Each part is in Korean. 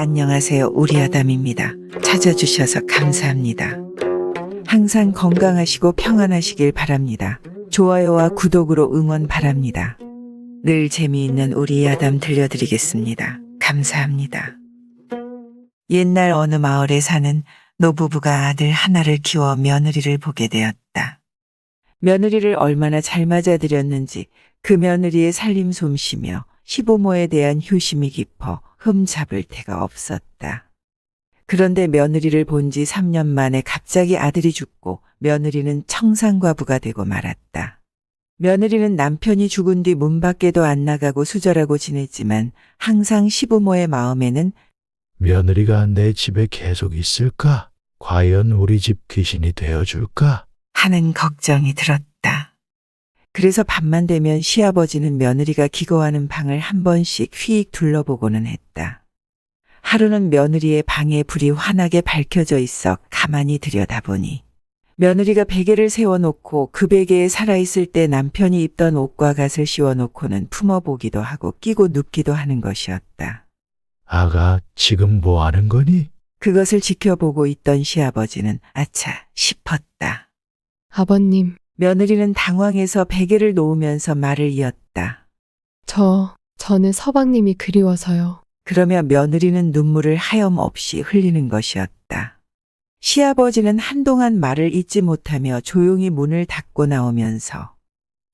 안녕하세요. 우리 아담입니다. 찾아주셔서 감사합니다. 항상 건강하시고 평안하시길 바랍니다. 좋아요와 구독으로 응원 바랍니다. 늘 재미있는 우리 아담 들려드리겠습니다. 감사합니다. 옛날 어느 마을에 사는 노부부가 아들 하나를 키워 며느리를 보게 되었다. 며느리를 얼마나 잘 맞아들였는지 그 며느리의 살림 솜씨며 시부모에 대한 효심이 깊어 흠잡을 데가 없었다. 그런데 며느리를 본 지 3년 만에 갑자기 아들이 죽고 며느리는 청산과부가 되고 말았다. 며느리는 남편이 죽은 뒤 문 밖에도 안 나가고 수절하고 지냈지만 항상 시부모의 마음에는 며느리가 내 집에 계속 있을까? 과연 우리 집 귀신이 되어줄까? 하는 걱정이 들었다. 그래서 밤만 되면 시아버지는 며느리가 기거하는 방을 한 번씩 휙 둘러보고는 했다. 하루는 며느리의 방에 불이 환하게 밝혀져 있어 가만히 들여다보니 며느리가 베개를 세워놓고 그 베개에 살아있을 때 남편이 입던 옷과 갓을 씌워놓고는 품어보기도 하고 끼고 눕기도 하는 것이었다. 아가, 지금 뭐 하는 거니? 그것을 지켜보고 있던 시아버지는 아차 싶었다. 아버님, 며느리는 당황해서 베개를 놓으면서 말을 이었다. 저는 서방님이 그리워서요. 그러며 며느리는 눈물을 하염없이 흘리는 것이었다. 시아버지는 한동안 말을 잇지 못하며 조용히 문을 닫고 나오면서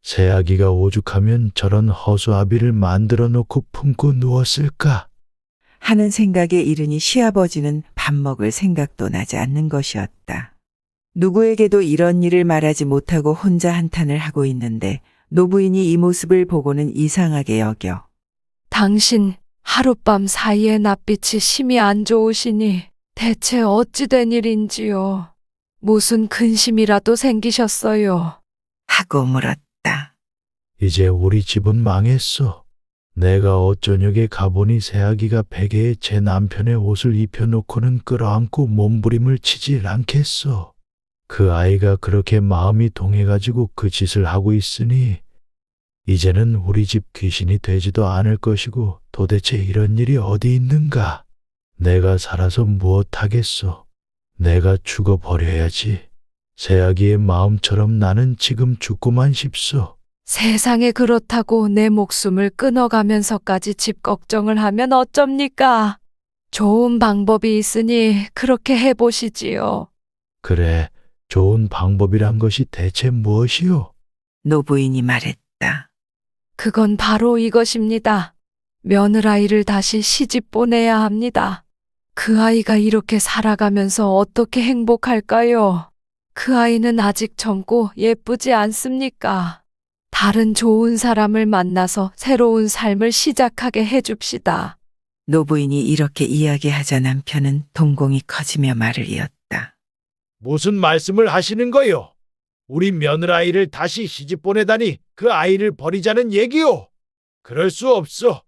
새아기가 오죽하면 저런 허수아비를 만들어 놓고 품고 누웠을까? 하는 생각에 이르니 시아버지는 밥 먹을 생각도 나지 않는 것이었다. 누구에게도 이런 일을 말하지 못하고 혼자 한탄을 하고 있는데 노부인이 이 모습을 보고는 이상하게 여겨 당신 하룻밤 사이에 낯빛이 심히 안 좋으시니 대체 어찌 된 일인지요? 무슨 근심이라도 생기셨어요? 하고 물었다. 이제 우리 집은 망했어. 내가 어쩌녁에 가보니 새아기가 베개에 제 남편의 옷을 입혀놓고는 끌어안고 몸부림을 치질 않겠어. 그 아이가 그렇게 마음이 동해가지고 그 짓을 하고 있으니 이제는 우리 집 귀신이 되지도 않을 것이고 도대체 이런 일이 어디 있는가? 내가 살아서 무엇하겠소? 내가 죽어버려야지. 새아기의 마음처럼 나는 지금 죽고만 싶소. 세상에 그렇다고 내 목숨을 끊어가면서까지 집 걱정을 하면 어쩝니까? 좋은 방법이 있으니 그렇게 해보시지요. 그래, 좋은 방법이란 것이 대체 무엇이오? 노부인이 말했다. 그건 바로 이것입니다. 며느라이를 다시 시집 보내야 합니다. 그 아이가 이렇게 살아가면서 어떻게 행복할까요? 그 아이는 아직 젊고 예쁘지 않습니까? 다른 좋은 사람을 만나서 새로운 삶을 시작하게 해줍시다. 노부인이 이렇게 이야기하자 남편은 동공이 커지며 말을 이었다. 무슨 말씀을 하시는 거요? 우리 며느라이를 다시 시집 보내다니 그 아이를 버리자는 얘기요? 그럴 수 없어.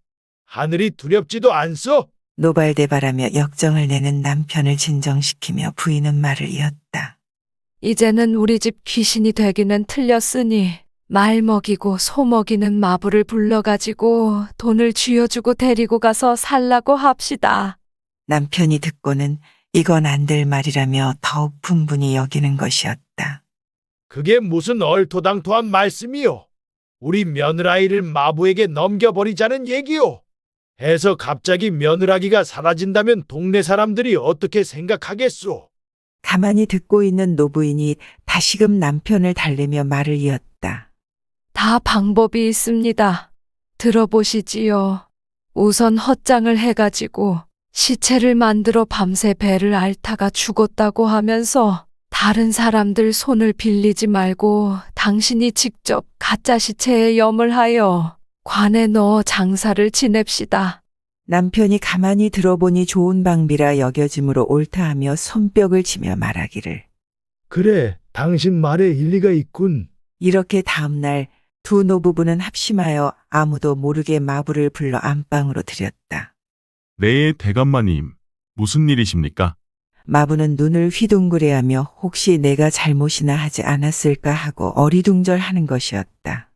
하늘이 두렵지도 않소? 노발대발하며 역정을 내는 남편을 진정시키며 부인은 말을 이었다. 이제는 우리 집 귀신이 되기는 틀렸으니 말 먹이고 소 먹이는 마부를 불러가지고 돈을 쥐어주고 데리고 가서 살라고 합시다. 남편이 듣고는 이건 안 될 말이라며 더욱 분분히 여기는 것이었다. 그게 무슨 얼토당토한 말씀이요? 우리 며느라이를 마부에게 넘겨버리자는 얘기요? 해서 갑자기 며느라기가 사라진다면 동네 사람들이 어떻게 생각하겠소? 가만히 듣고 있는 노부인이 다시금 남편을 달래며 말을 이었다. 다 방법이 있습니다. 들어보시지요. 우선 헛장을 해가지고 시체를 만들어 밤새 배를 앓다가 죽었다고 하면서 다른 사람들 손을 빌리지 말고 당신이 직접 가짜 시체에 염을 하여 관에 넣어 장사를 지냅시다. 남편이 가만히 들어보니 좋은 방비라 여겨짐으로 옳다하며 손뼉을 치며 말하기를. 그래, 당신 말에 일리가 있군. 이렇게 다음날 두 노부부는 합심하여 아무도 모르게 마부를 불러 안방으로 들였다. 네, 대감마님. 무슨 일이십니까? 마부는 눈을 휘둥그레하며 혹시 내가 잘못이나 하지 않았을까 하고 어리둥절하는 것이었다.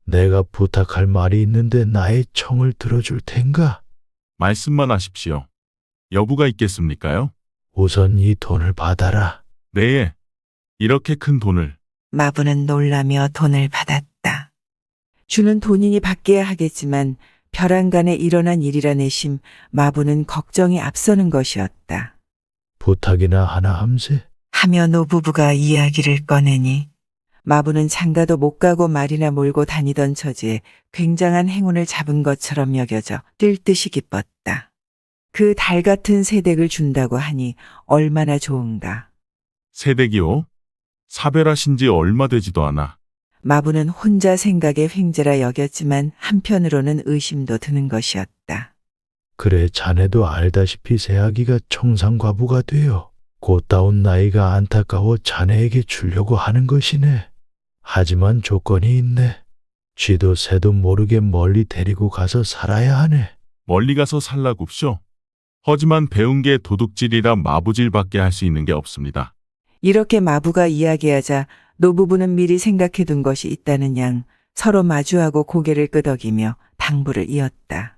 내가 부탁할 말이 있는데 나의 청을 들어줄 텐가? 말씀만 하십시오. 여부가 있겠습니까요? 우선 이 돈을 받아라. 네. 이렇게 큰 돈을. 마부는 놀라며 돈을 받았다. 주는 돈이니 받게야 하겠지만 벼랑간에 일어난 일이라 내심 마부는 걱정이 앞서는 것이었다. 부탁이나 하나 함세. 하며 노부부가 이야기를 꺼내니 마부는 장가도 못 가고 말이나 몰고 다니던 처지에 굉장한 행운을 잡은 것처럼 여겨져 뜰 듯이 기뻤다. 그 달 같은 새댁을 준다고 하니 얼마나 좋은가. 새댁이요? 사별하신 지 얼마 되지도 않아. 마부는 혼자 생각에 횡재라 여겼지만 한편으로는 의심도 드는 것이었다. 그래 자네도 알다시피 새아기가 청산과부가 되어 곧다운 나이가 안타까워 자네에게 주려고 하는 것이네. 하지만 조건이 있네. 쥐도 새도 모르게 멀리 데리고 가서 살아야 하네. 멀리 가서 살라굽쇼. 하지만 배운 게 도둑질이라 마부질밖에 할 수 있는 게 없습니다. 이렇게 마부가 이야기하자 노부부는 미리 생각해둔 것이 있다는 양 서로 마주하고 고개를 끄덕이며 당부를 이었다.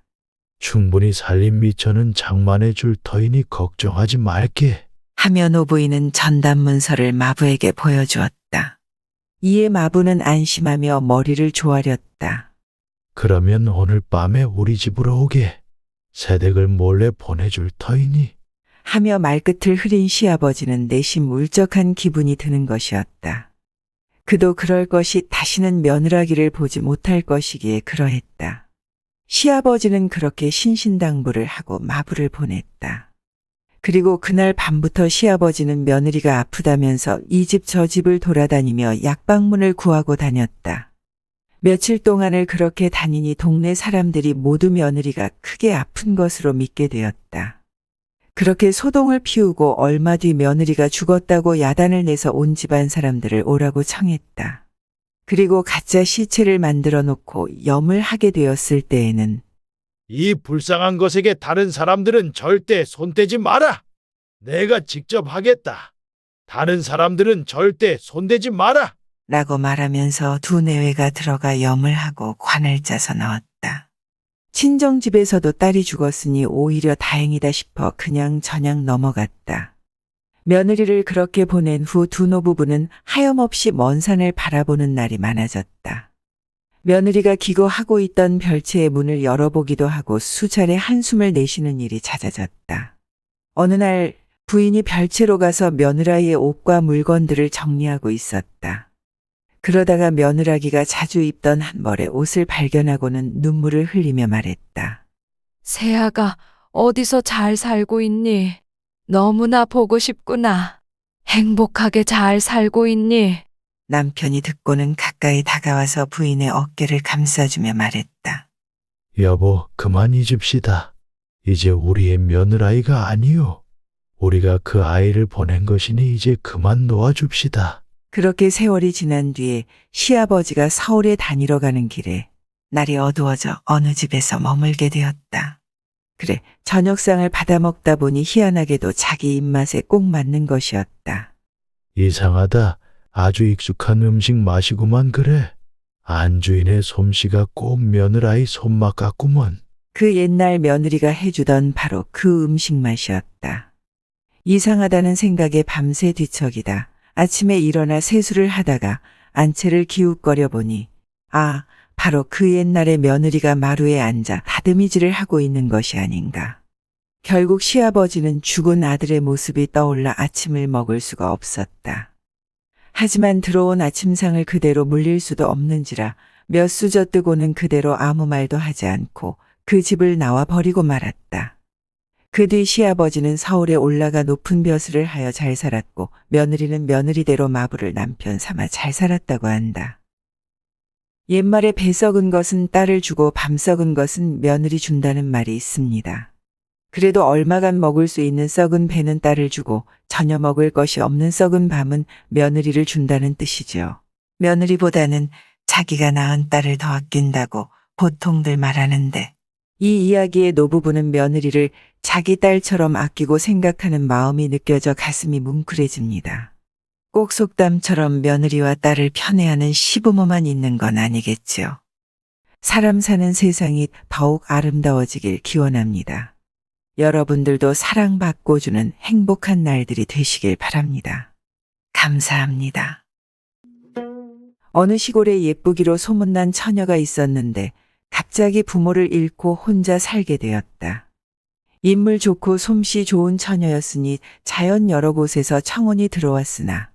충분히 살림 미처는 장만해 줄 터이니 걱정하지 말게. 하며 노부인은 전단문서를 마부에게 보여주었다. 이에 마부는 안심하며 머리를 조아렸다. 그러면 오늘 밤에 우리 집으로 오게. 새댁을 몰래 보내줄 터이니. 하며 말끝을 흐린 시아버지는 내심 울적한 기분이 드는 것이었다. 그도 그럴 것이 다시는 며느라기를 보지 못할 것이기에 그러했다. 시아버지는 그렇게 신신당부를 하고 마부를 보냈다. 그리고 그날 밤부터 시아버지는 며느리가 아프다면서 이 집 저 집을 돌아다니며 약방문을 구하고 다녔다. 며칠 동안을 그렇게 다니니 동네 사람들이 모두 며느리가 크게 아픈 것으로 믿게 되었다. 그렇게 소동을 피우고 얼마 뒤 며느리가 죽었다고 야단을 내서 온 집안 사람들을 오라고 청했다. 그리고 가짜 시체를 만들어 놓고 염을 하게 되었을 때에는 이 불쌍한 것에게 다른 사람들은 절대 손대지 마라. 내가 직접 하겠다. 다른 사람들은 절대 손대지 마라. 라고 말하면서 두 내외가 들어가 염을 하고 관을 짜서 넣었다. 친정집에서도 딸이 죽었으니 오히려 다행이다 싶어 그냥 저냥 넘어갔다. 며느리를 그렇게 보낸 후 두 노부부는 하염없이 먼 산을 바라보는 날이 많아졌다. 며느리가 기고하고 있던 별채의 문을 열어보기도 하고 수차례 한숨을 내쉬는 일이 잦아졌다. 어느 날 부인이 별채로 가서 며느라이의 옷과 물건들을 정리하고 있었다. 그러다가 며느라기가 자주 입던 한 벌의 옷을 발견하고는 눈물을 흘리며 말했다. 새아가 어디서 잘 살고 있니? 너무나 보고 싶구나. 행복하게 잘 살고 있니? 남편이 듣고는 가까이 다가와서 부인의 어깨를 감싸주며 말했다. 여보, 그만 잊읍시다. 이제 우리의 며느라이가 아니요. 우리가 그 아이를 보낸 것이니 이제 그만 놓아줍시다. 그렇게 세월이 지난 뒤에 시아버지가 서울에 다니러 가는 길에 날이 어두워져 어느 집에서 머물게 되었다. 그래, 저녁상을 받아 먹다 보니 희한하게도 자기 입맛에 꼭 맞는 것이었다. 이상하다. 아주 익숙한 음식 마시구만 그래. 안주인의 솜씨가 꼭 며느라이 손맛 같구먼. 그 옛날 며느리가 해주던 바로 그 음식 맛이었다. 이상하다는 생각에 밤새 뒤척이다. 아침에 일어나 세수를 하다가 안채를 기웃거려 보니 바로 그 옛날의 며느리가 마루에 앉아 다듬이질을 하고 있는 것이 아닌가. 결국 시아버지는 죽은 아들의 모습이 떠올라 아침을 먹을 수가 없었다. 하지만 들어온 아침상을 그대로 물릴 수도 없는지라 몇 수 젖뜨고는 그대로 아무 말도 하지 않고 그 집을 나와 버리고 말았다. 그 뒤 시아버지는 서울에 올라가 높은 벼슬을 하여 잘 살았고 며느리는 며느리대로 마부를 남편 삼아 잘 살았다고 한다. 옛말에 배 썩은 것은 딸을 주고 밤 썩은 것은 며느리 준다는 말이 있습니다. 그래도 얼마간 먹을 수 있는 썩은 배는 딸을 주고 전혀 먹을 것이 없는 썩은 밤은 며느리를 준다는 뜻이죠. 며느리보다는 자기가 낳은 딸을 더 아낀다고 보통들 말하는데 이 이야기의 노부부는 며느리를 자기 딸처럼 아끼고 생각하는 마음이 느껴져 가슴이 뭉클해집니다. 꼭 속담처럼 며느리와 딸을 편애하는 시부모만 있는 건 아니겠지요. 사람 사는 세상이 더욱 아름다워지길 기원합니다. 여러분들도 사랑받고 주는 행복한 날들이 되시길 바랍니다. 감사합니다. 어느 시골에 예쁘기로 소문난 처녀가 있었는데 갑자기 부모를 잃고 혼자 살게 되었다. 인물 좋고 솜씨 좋은 처녀였으니 자연 여러 곳에서 청혼이 들어왔으나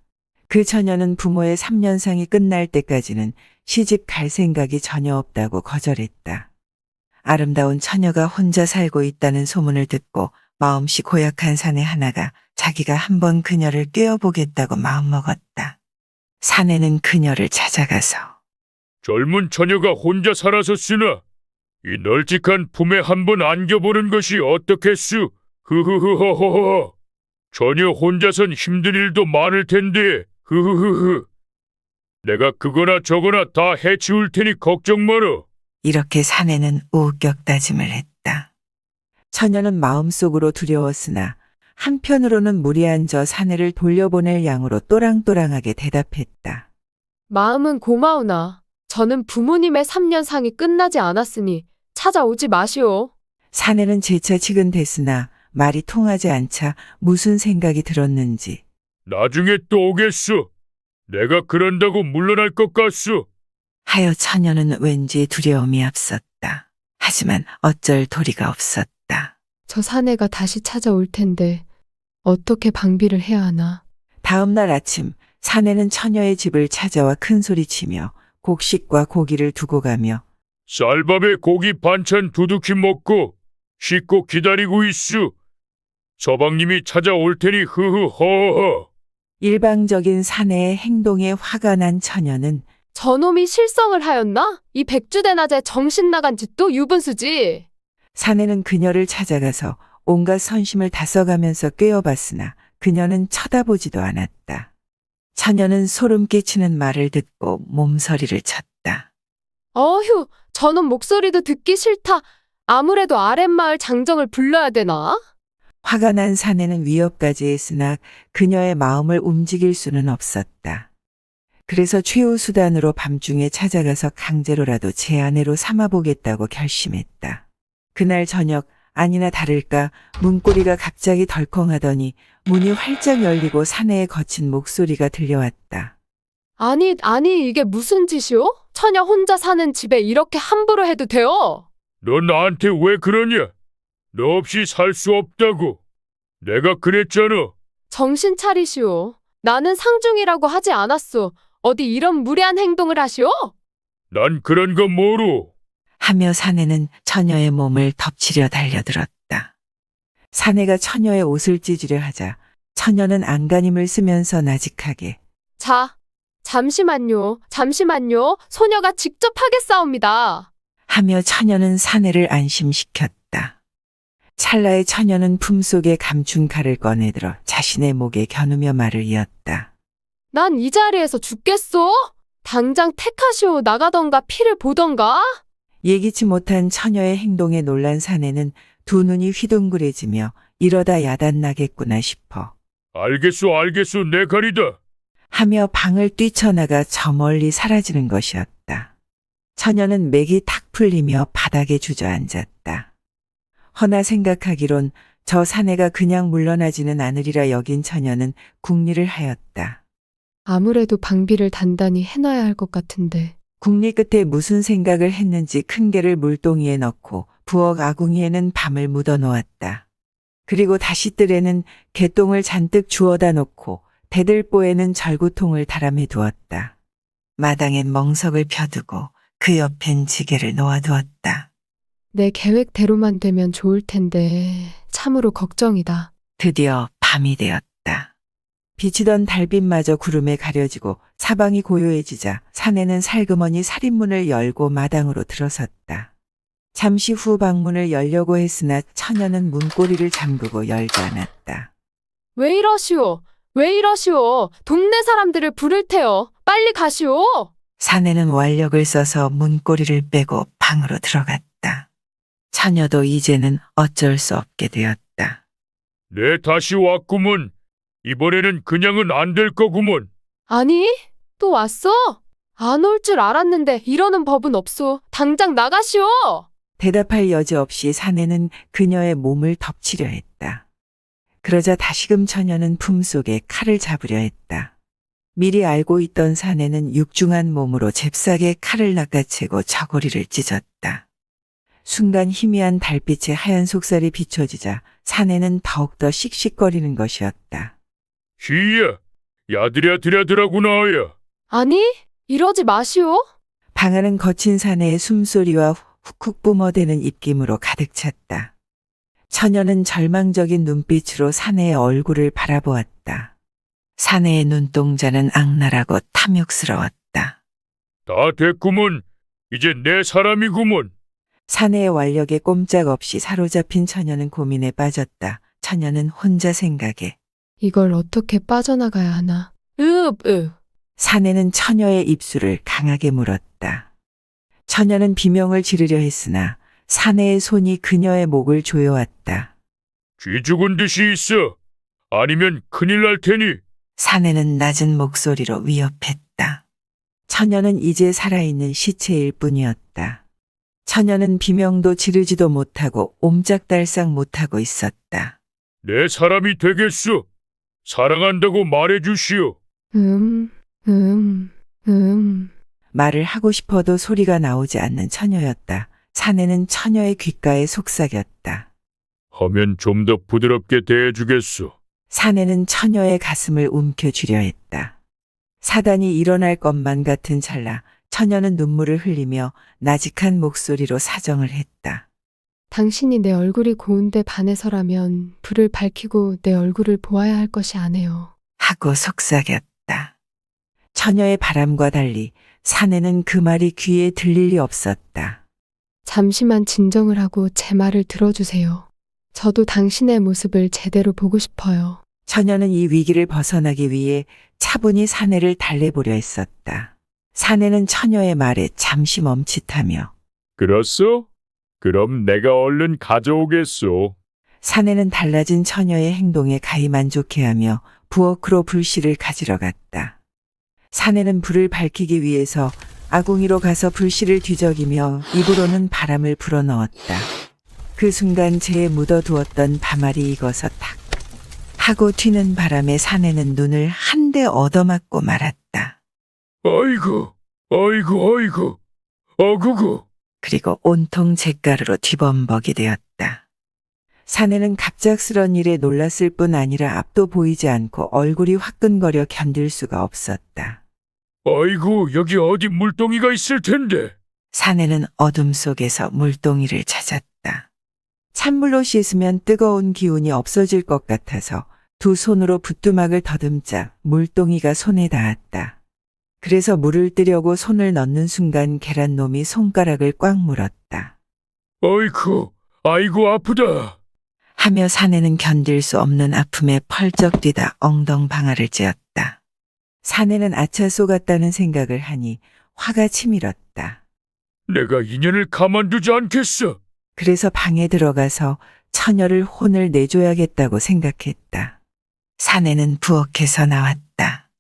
그 처녀는 부모의 3년상이 끝날 때까지는 시집 갈 생각이 전혀 없다고 거절했다. 아름다운 처녀가 혼자 살고 있다는 소문을 듣고 마음씨 고약한 사내 하나가 자기가 한번 그녀를 꿰어보겠다고 마음먹었다. 사내는 그녀를 찾아가서 젊은 처녀가 혼자 살아섰으나 이 널찍한 품에 한번 안겨보는 것이 어떻겠수? 흐흐흐허허허. 처녀 혼자선 힘든 일도 많을 텐데 흐흐흐흐. 내가 그거나 저거나 다 해치울 테니 걱정 마라. 이렇게 사내는 우격다짐을 했다. 처녀는 마음속으로 두려웠으나 한편으로는 무리한 저 사내를 돌려보낼 양으로 또랑또랑하게 대답했다. 마음은 고마우나 저는 부모님의 3년상이 끝나지 않았으니 찾아오지 마시오. 사내는 재차 치근댔으나 말이 통하지 않자 무슨 생각이 들었는지 나중에 또 오겠소. 내가 그런다고 물러날 것 같소. 하여 처녀는 왠지 두려움이 앞섰다. 하지만 어쩔 도리가 없었다. 저 사내가 다시 찾아올 텐데 어떻게 방비를 해야 하나. 다음 날 아침 사내는 처녀의 집을 찾아와 큰소리치며 곡식과 고기를 두고 가며 쌀밥에 고기 반찬 두둑히 먹고 씻고 기다리고 있수. 서방님이 찾아올 테니 흐흐허허. 일방적인 사내의 행동에 화가 난 처녀는 저놈이 실성을 하였나? 이 백주대낮에 정신 나간 짓도 유분수지. 사내는 그녀를 찾아가서 온갖 선심을 다 써가면서 꿰어봤으나 그녀는 쳐다보지도 않았다. 처녀는 소름 끼치는 말을 듣고 몸서리를 쳤다. 어휴, 저놈 목소리도 듣기 싫다. 아무래도 아랫마을 장정을 불러야 되나? 화가 난 사내는 위협까지 했으나 그녀의 마음을 움직일 수는 없었다. 그래서 최후 수단으로 밤중에 찾아가서 강제로라도 제 아내로 삼아보겠다고 결심했다. 그날 저녁 아니나 다를까 문고리가 갑자기 덜컹하더니 문이 활짝 열리고 사내의 거친 목소리가 들려왔다. 아니, 이게 무슨 짓이오? 처녀 혼자 사는 집에 이렇게 함부로 해도 돼요? 너 나한테 왜 그러냐? 너 없이 살 수 없다고. 내가 그랬잖아. 정신 차리시오. 나는 상중이라고 하지 않았소. 어디 이런 무례한 행동을 하시오? 난 그런 거 모르. 하며 사내는 처녀의 몸을 덮치려 달려들었다. 사내가 처녀의 옷을 찢으려 하자 처녀는 안간힘을 쓰면서 나직하게 자, 잠시만요. 소녀가 직접 하겠사옵니다. 하며 처녀는 사내를 안심시켰다. 찰나에 처녀는 품속에 감춘 칼을 꺼내들어 자신의 목에 겨누며 말을 이었다. 난 이 자리에서 죽겠소? 당장 택하시오. 나가던가 피를 보던가? 예기치 못한 처녀의 행동에 놀란 사내는 두 눈이 휘둥그레지며 이러다 야단나겠구나 싶어 알겠소, 내 칼이다. 하며 방을 뛰쳐나가 저 멀리 사라지는 것이었다. 처녀는 맥이 탁 풀리며 바닥에 주저앉았다. 허나 생각하기론 저 사내가 그냥 물러나지는 않으리라 여긴 처녀는 궁리를 하였다. 아무래도 방비를 단단히 해놔야 할 것 같은데. 궁리 끝에 무슨 생각을 했는지 큰 개를 물동이에 넣고 부엌 아궁이에는 밤을 묻어 놓았다. 그리고 다시 뜰에는 개똥을 잔뜩 주워다 놓고 대들보에는 절구통을 달아매 두었다. 마당엔 멍석을 펴두고 그 옆엔 지게를 놓아두었다. 내 계획대로만 되면 좋을 텐데 참으로 걱정이다. 드디어 밤이 되었다. 비치던 달빛마저 구름에 가려지고 사방이 고요해지자 사내는 살그머니 살인문을 열고 마당으로 들어섰다. 잠시 후 방문을 열려고 했으나 처녀는 문고리를 잠그고 열지 않았다. 왜 이러시오? 동네 사람들을 부를 테요. 빨리 가시오. 사내는 완력을 써서 문고리를 빼고 방으로 들어갔다. 처녀도 이제는 어쩔 수 없게 되었다. 내 다시 왔구먼. 이번에는 그냥은 안 될 거구먼. 아니, 또 왔어? 안 올 줄 알았는데 이러는 법은 없소. 당장 나가시오. 대답할 여지 없이 사내는 그녀의 몸을 덮치려 했다. 그러자 다시금 처녀는 품속에 칼을 잡으려 했다. 미리 알고 있던 사내는 육중한 몸으로 잽싸게 칼을 낚아채고 저고리를 찢었다. 순간 희미한 달빛에 하얀 속살이 비춰지자 사내는 더욱더 씩씩거리는 것이었다. 희야, 야들야들야들하구나, 야. 아니, 이러지 마시오. 방 안은 거친 사내의 숨소리와 훅훅 뿜어대는 입김으로 가득 찼다. 처녀는 절망적인 눈빛으로 사내의 얼굴을 바라보았다. 사내의 눈동자는 악랄하고 탐욕스러웠다. 다 됐구먼. 이제 내 사람이구먼. 사내의 완력에 꼼짝없이 사로잡힌 처녀는 고민에 빠졌다. 처녀는 혼자 생각에. 이걸 어떻게 빠져나가야 하나? 사내는 처녀의 입술을 강하게 물었다. 처녀는 비명을 지르려 했으나 사내의 손이 그녀의 목을 조여왔다. 쥐 죽은 듯이 있어. 아니면 큰일 날 테니. 사내는 낮은 목소리로 위협했다. 처녀는 이제 살아있는 시체일 뿐이었다. 처녀는 비명도 지르지도 못하고 옴짝달싹 못하고 있었다. 내 사람이 되겠소. 사랑한다고 말해주시오. 말을 하고 싶어도 소리가 나오지 않는 처녀였다. 사내는 처녀의 귓가에 속삭였다. 하면 좀 더 부드럽게 대해주겠소. 사내는 처녀의 가슴을 움켜쥐려 했다. 사단이 일어날 것만 같은 찰나 처녀는 눈물을 흘리며 나직한 목소리로 사정을 했다. 당신이 내 얼굴이 고운데 반해서라면 불을 밝히고 내 얼굴을 보아야 할 것이 아네요. 하고 속삭였다. 처녀의 바람과 달리 사내는 그 말이 귀에 들릴 리 없었다. 잠시만 진정을 하고 제 말을 들어주세요. 저도 당신의 모습을 제대로 보고 싶어요. 처녀는 이 위기를 벗어나기 위해 차분히 사내를 달래보려 했었다. 사내는 처녀의 말에 잠시 멈칫하며 그렇소? 그럼 내가 얼른 가져오겠소. 사내는 달라진 처녀의 행동에 가히 만족해하며 부엌으로 불씨를 가지러 갔다. 사내는 불을 밝히기 위해서 아궁이로 가서 불씨를 뒤적이며 입으로는 바람을 불어넣었다. 그 순간 재에 묻어두었던 밤알이 익어서 탁 하고 튀는 바람에 사내는 눈을 한 대 얻어맞고 말았다. 아이고, 아이고, 아이고, 어구구. 그리고 온통 잿가루로 뒤범벅이 되었다. 사내는 갑작스런 일에 놀랐을 뿐 아니라 앞도 보이지 않고 얼굴이 화끈거려 견딜 수가 없었다. 아이고, 여기 어디 물동이가 있을 텐데. 사내는 어둠 속에서 물동이를 찾았다. 찬물로 씻으면 뜨거운 기운이 없어질 것 같아서 두 손으로 붓두막을 더듬자 물동이가 손에 닿았다. 그래서 물을 뜨려고 손을 넣는 순간 계란놈이 손가락을 꽉 물었다. 아이고, 아이고 아프다. 하며 사내는 견딜 수 없는 아픔에 펄쩍 뛰다 엉덩방아를 찧었다. 사내는 아차 쏘갔다는 생각을 하니 화가 치밀었다. 내가 인연을 가만두지 않겠어. 그래서 방에 들어가서 처녀를 혼을 내줘야겠다고 생각했다. 사내는 부엌에서 나왔다.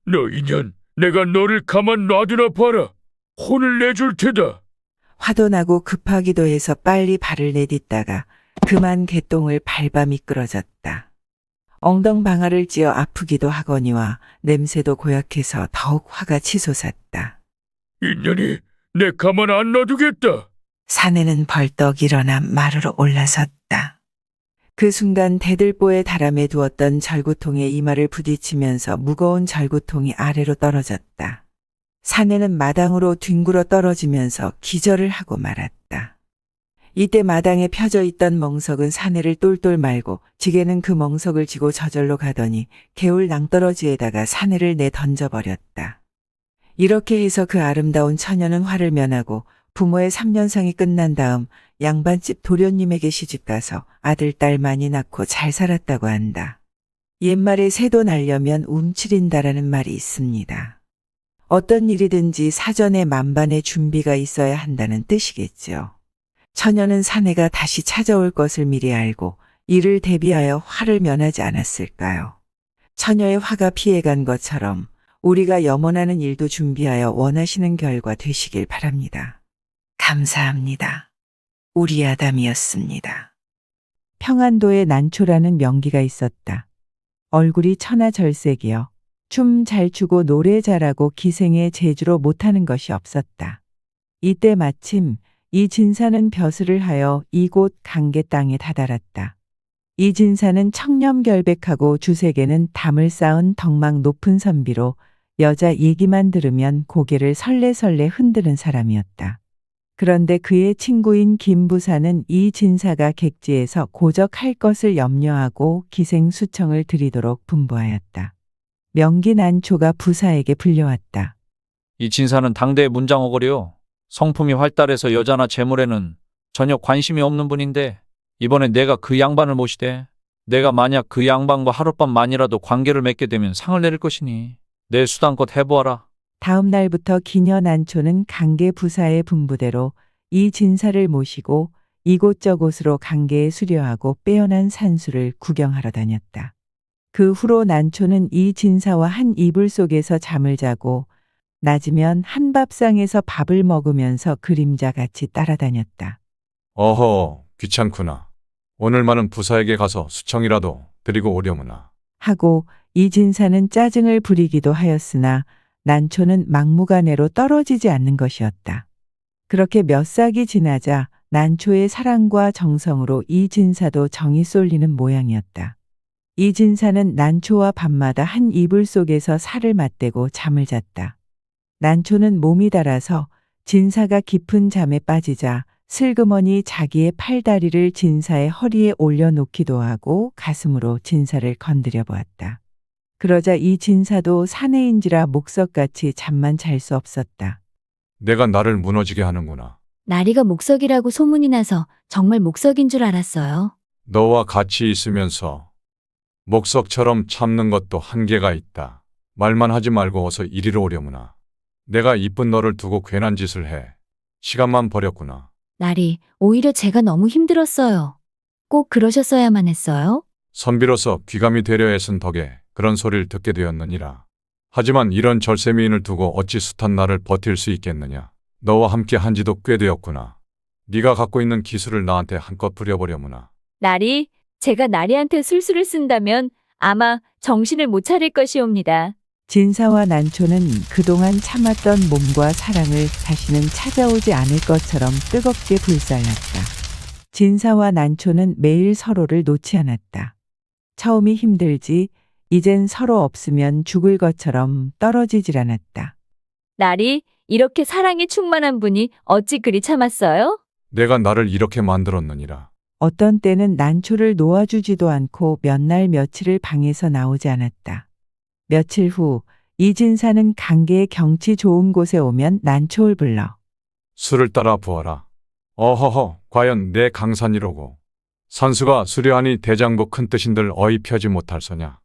너 인연, 내가 너를 가만 놔두나 봐라. 혼을 내줄 테다. 화도 나고 급하기도 해서 빨리 발을 내딛다가 그만 개똥을 밟아 미끄러졌다. 엉덩방아를 찧어 아프기도 하거니와 냄새도 고약해서 더욱 화가 치솟았다. 인연이 내 가만 안 놔두겠다. 사내는 벌떡 일어나 마루로 올라섰다. 그 순간 대들보에 다람에 두었던 절구통에 이마를 부딪히면서 무거운 절구통이 아래로 떨어졌다. 사내는 마당으로 뒹굴어 떨어지면서 기절을 하고 말았다. 이때 마당에 펴져 있던 멍석은 사내를 똘똘 말고 지게는 그 멍석을 지고 저절로 가더니 개울 낭떠러지에다가 사내를 내던져버렸다. 이렇게 해서 그 아름다운 처녀는 화를 면하고 부모의 3년상이 끝난 다음 양반집 도련님에게 시집가서 아들, 딸 많이 낳고 잘 살았다고 한다. 옛말에 새도 날려면 움츠린다라는 말이 있습니다. 어떤 일이든지 사전에 만반의 준비가 있어야 한다는 뜻이겠죠. 처녀는 사내가 다시 찾아올 것을 미리 알고 이를 대비하여 화를 면하지 않았을까요? 처녀의 화가 피해간 것처럼 우리가 염원하는 일도 준비하여 원하시는 결과 되시길 바랍니다. 감사합니다. 우리 아담이었습니다. 평안도에 난초라는 명기가 있었다. 얼굴이 천하절색이여 춤 잘 추고 노래 잘하고 기생의 재주로 못하는 것이 없었다. 이때 마침 이 진사는 벼슬을 하여 이곳 강계 땅에 다다랐다. 이 진사는 청렴결백하고 주색에는 담을 쌓은 덕망 높은 선비로 여자 얘기만 들으면 고개를 설레설레 흔드는 사람이었다. 그런데 그의 친구인 김부사는 이 진사가 객지에서 고적할 것을 염려하고 기생수청을 드리도록 분부하였다. 명기 난초가 부사에게 불려왔다. 이 진사는 당대의 문장어거리요. 성품이 활달해서 여자나 재물에는 전혀 관심이 없는 분인데 이번에 내가 그 양반을 모시되 내가 만약 그 양반과 하룻밤만이라도 관계를 맺게 되면 상을 내릴 것이니 내 수단껏 해보아라. 다음 날부터 기녀 난초는 강계 부사의 분부대로 이 진사를 모시고 이곳저곳으로 강계에 수려하고 빼어난 산수를 구경하러 다녔다. 그 후로 난초는 이 진사와 한 이불 속에서 잠을 자고 낮이면 한 밥상에서 밥을 먹으면서 그림자같이 따라다녔다. 어허, 귀찮구나. 오늘만은 부사에게 가서 수청이라도 드리고 오려무나. 하고 이 진사는 짜증을 부리기도 하였으나 난초는 막무가내로 떨어지지 않는 것이었다. 그렇게 몇 싹이 지나자 난초의 사랑과 정성으로 이 진사도 정이 쏠리는 모양이었다. 이 진사는 난초와 밤마다 한 이불 속에서 살을 맞대고 잠을 잤다. 난초는 몸이 달아서 진사가 깊은 잠에 빠지자 슬그머니 자기의 팔다리를 진사의 허리에 올려놓기도 하고 가슴으로 진사를 건드려 보았다. 그러자 이 진사도 사내인지라 목석같이 잠만 잘 수 없었다. 내가 나를 무너지게 하는구나. 나리가 목석이라고 소문이 나서 정말 목석인 줄 알았어요. 너와 같이 있으면서 목석처럼 참는 것도 한계가 있다. 말만 하지 말고 어서 이리로 오려무나. 내가 이쁜 너를 두고 괜한 짓을 해. 시간만 버렸구나. 나리, 오히려 제가 너무 힘들었어요. 꼭 그러셨어야만 했어요? 선비로서 귀감이 되려 애쓴 덕에 그런 소리를 듣게 되었느니라. 하지만 이런 절세미인을 두고 어찌 숱한 날을 버틸 수 있겠느냐. 너와 함께 한 지도 꽤 되었구나. 네가 갖고 있는 기술을 나한테 한껏 부려보려무나. 나리, 제가 나리한테 술수를 쓴다면 아마 정신을 못 차릴 것이옵니다. 진사와 난초는 그동안 참았던 몸과 사랑을 다시는 찾아오지 않을 것처럼 뜨겁게 불살랐다. 진사와 난초는 매일 서로를 놓지 않았다. 처음이 힘들지 이젠 서로 없으면 죽을 것처럼 떨어지질 않았다. 나리, 이렇게 사랑이 충만한 분이 어찌 그리 참았어요? 내가 나를 이렇게 만들었느니라. 어떤 때는 난초를 놓아주지도 않고 몇 날 며칠을 방에서 나오지 않았다. 며칠 후 이진사는 강계의 경치 좋은 곳에 오면 난초를 불러 술을 따라 부어라. 어허허, 과연 내 강산이로고. 선수가 수려하니 대장부 큰 뜻인들 어이 펴지 못할 소냐.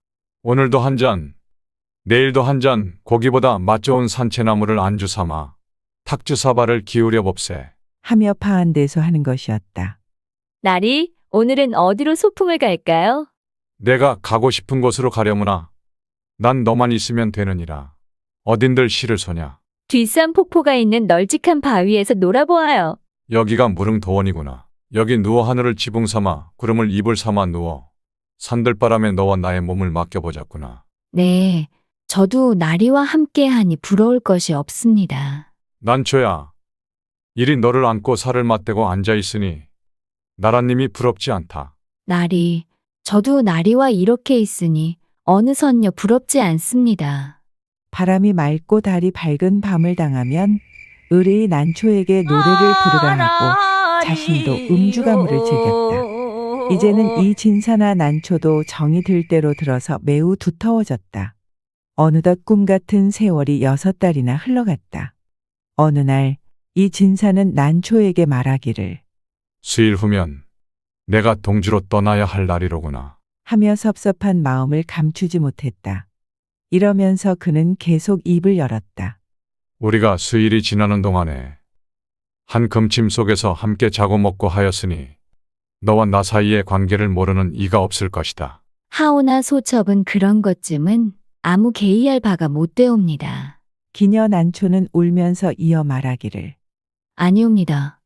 오늘도 한 잔, 내일도 한 잔, 고기보다 맛 좋은 산채나무를 안주 삼아 탁주 사발을 기울여 봅세. 하며 파한 데서 하는 것이었다. 나리, 오늘은 어디로 소풍을 갈까요? 내가 가고 싶은 곳으로 가려무나. 난 너만 있으면 되느니라. 어딘들 시를 소냐. 뒷산 폭포가 있는 널찍한 바위에서 놀아보아요. 여기가 무릉도원이구나. 여기 누워 하늘을 지붕 삼아 구름을 이불 삼아 누워 산들바람에 너와 나의 몸을 맡겨보자꾸나. 네, 저도 나리와 함께하니 부러울 것이 없습니다. 난초야, 이리 너를 안고 살을 맞대고 앉아있으니 나라님이 부럽지 않다. 나리, 저도 나리와 이렇게 있으니 어느 선녀 부럽지 않습니다. 바람이 맑고 달이 밝은 밤을 당하면 의뢰의 난초에게 노래를 부르라 하고 자신도 음주가무를 즐겼다. 이제는 이 진사나 난초도 정이 들 대로 들어서 매우 두터워졌다. 어느덧 꿈 같은 세월이 6달이나 흘러갔다. 어느 날 이 진사는 난초에게 말하기를 수일 후면 내가 동주로 떠나야 할 날이로구나. 하며 섭섭한 마음을 감추지 못했다. 이러면서 그는 계속 입을 열었다. 우리가 수일이 지나는 동안에 한 금침 속에서 함께 자고 먹고 하였으니 너와 나 사이의 관계를 모르는 이가 없을 것이다. 하오나 소첩은 그런 것쯤은 아무 개의할 바가 못 되옵니다. 기녀 난초는 울면서 이어 말하기를 아니옵니다.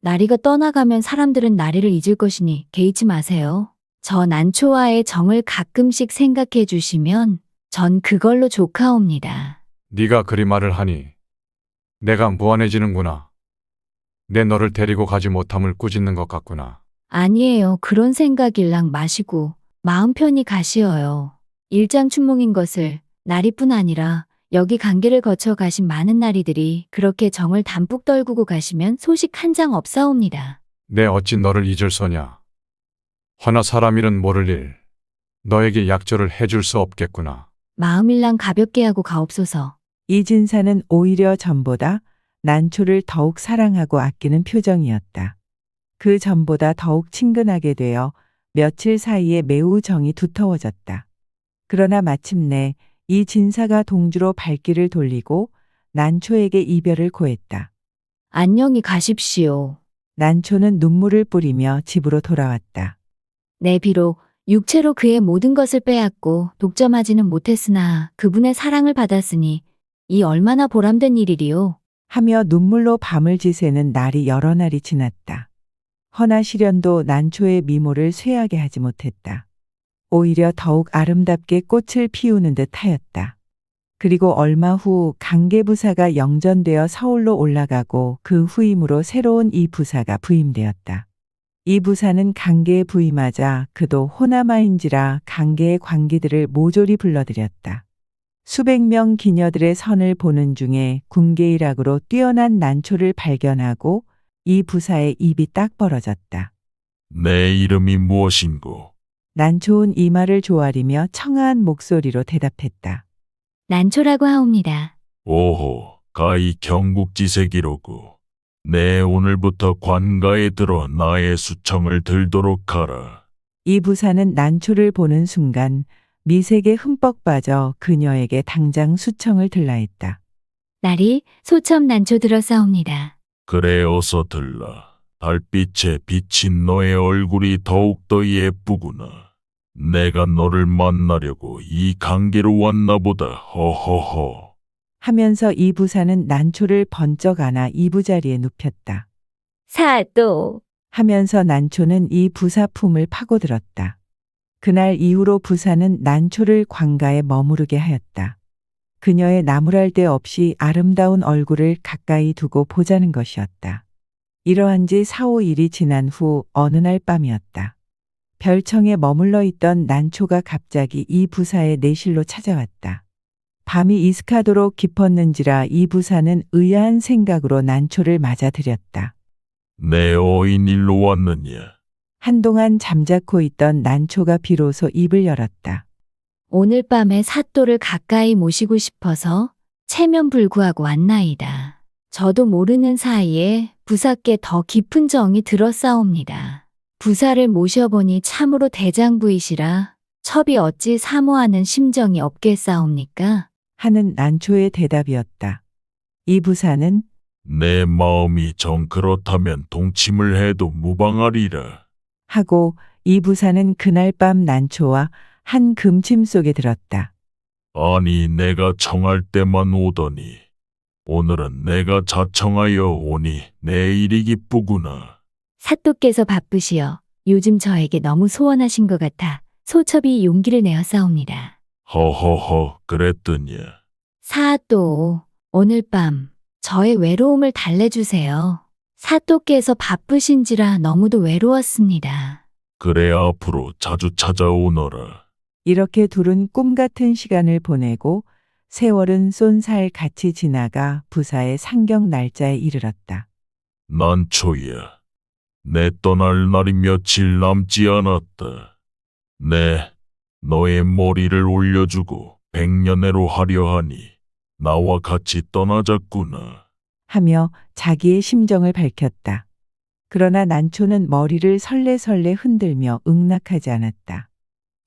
나리가 떠나가면 사람들은 나리를 잊을 것이니 개의치 마세요. 저 난초와의 정을 가끔씩 생각해 주시면 전 그걸로 좋카옵니다. 네가 그리 말을 하니 내가 무안해지는구나. 내 너를 데리고 가지 못함을 꾸짖는 것 같구나. 아니에요. 그런 생각일랑 마시고 마음 편히 가시어요. 일장춘몽인 것을 나리뿐 아니라 여기 관계를 거쳐 가신 많은 나리들이 그렇게 정을 담뿍 떨구고 가시면 소식 한 장 없사옵니다. 내 어찌 너를 잊을 소냐. 허나 사람 일은 모를 일. 너에게 약조를 해줄 수 없겠구나. 마음일랑 가볍게 하고 가옵소서. 이진사는 오히려 전보다 난초를 더욱 사랑하고 아끼는 표정이었다. 그 전보다 더욱 친근하게 되어 며칠 사이에 매우 정이 두터워졌다. 그러나 마침내 이 진사가 동주로 발길을 돌리고 난초에게 이별을 고했다. 안녕히 가십시오. 난초는 눈물을 뿌리며 집으로 돌아왔다. 내 비록 육체로 그의 모든 것을 빼앗고 독점하지는 못했으나 그분의 사랑을 받았으니 이 얼마나 보람된 일이리요. 하며 눈물로 밤을 지새는 날이 여러 날이 지났다. 허나 시련도 난초의 미모를 쇠하게 하지 못했다. 오히려 더욱 아름답게 꽃을 피우는 듯 하였다. 그리고 얼마 후 강계부사가 영전되어 서울로 올라가고 그 후임으로 새로운 이 부사가 부임되었다. 이 부사는 강계에 부임하자 그도 호남아인지라 강계의 관기들을 모조리 불러들였다. 수백 명 기녀들의 선을 보는 중에 군계일학으로 뛰어난 난초를 발견하고 이 부사의 입이 딱 벌어졌다. 내 이름이 무엇인고? 난초은 이 말을 조아리며 청아한 목소리로 대답했다. 난초라고 하옵니다. 오호, 가히 경국지색이로구. 내 오늘부터 관가에 들어 나의 수청을 들도록 하라. 이 부사는 난초를 보는 순간 미색에 흠뻑 빠져 그녀에게 당장 수청을 들라 했다. 나리 소첨 난초 들었사옵니다. 그래 어서 들라. 달빛에 비친 너의 얼굴이 더욱더 예쁘구나. 내가 너를 만나려고 이 강계로 왔나 보다. 허허허. 하면서 이 부사는 난초를 번쩍 안아 이부자리에 눕혔다. 사또. 하면서 난초는 이 부사 품을 파고들었다. 그날 이후로 부사는 난초를 관가에 머무르게 하였다. 그녀의 나무랄 데 없이 아름다운 얼굴을 가까이 두고 보자는 것이었다. 이러한 지 4, 5일이 지난 후 어느 날 밤이었다. 별청에 머물러 있던 난초가 갑자기 이 부사의 내실로 찾아왔다. 밤이 이슥하도록 깊었는지라 이 부사는 의아한 생각으로 난초를 맞아들였다. 내 어인 일로 왔느냐? 한동안 잠자코 있던 난초가 비로소 입을 열었다. 오늘 밤에 사또를 가까이 모시고 싶어서 체면불구하고 왔나이다. 저도 모르는 사이에 부사께 더 깊은 정이 들었사옵니다. 부사를 모셔보니 참으로 대장부이시라 첩이 어찌 사모하는 심정이 없겠사옵니까? 하는 난초의 대답이었다. 이 부사는 내 마음이 정 그렇다면 동침을 해도 무방하리라. 하고 이 부사는 그날 밤 난초와 한 금침 속에 들었다. 아니 내가 청할 때만 오더니 오늘은 내가 자청하여 오니 내 일이 기쁘구나. 사또께서 바쁘시어 요즘 저에게 너무 소원하신 것 같아 소첩이 용기를 내어 싸웁니다. 허허허 그랬더냐. 사또, 오늘 밤 저의 외로움을 달래주세요. 사또께서 바쁘신지라 너무도 외로웠습니다. 그래 앞으로 자주 찾아오너라. 이렇게 둘은 꿈 같은 시간을 보내고 세월은 쏜살 같이 지나가 부사의 상경 날짜에 이르렀다. 난초야. 내 떠날 날이 며칠 남지 않았다. 너의 머리를 올려주고 백년해로 하려 하니 나와 같이 떠나자꾸나. 하며 자기의 심정을 밝혔다. 그러나 난초는 머리를 설레설레 흔들며 응낙하지 않았다.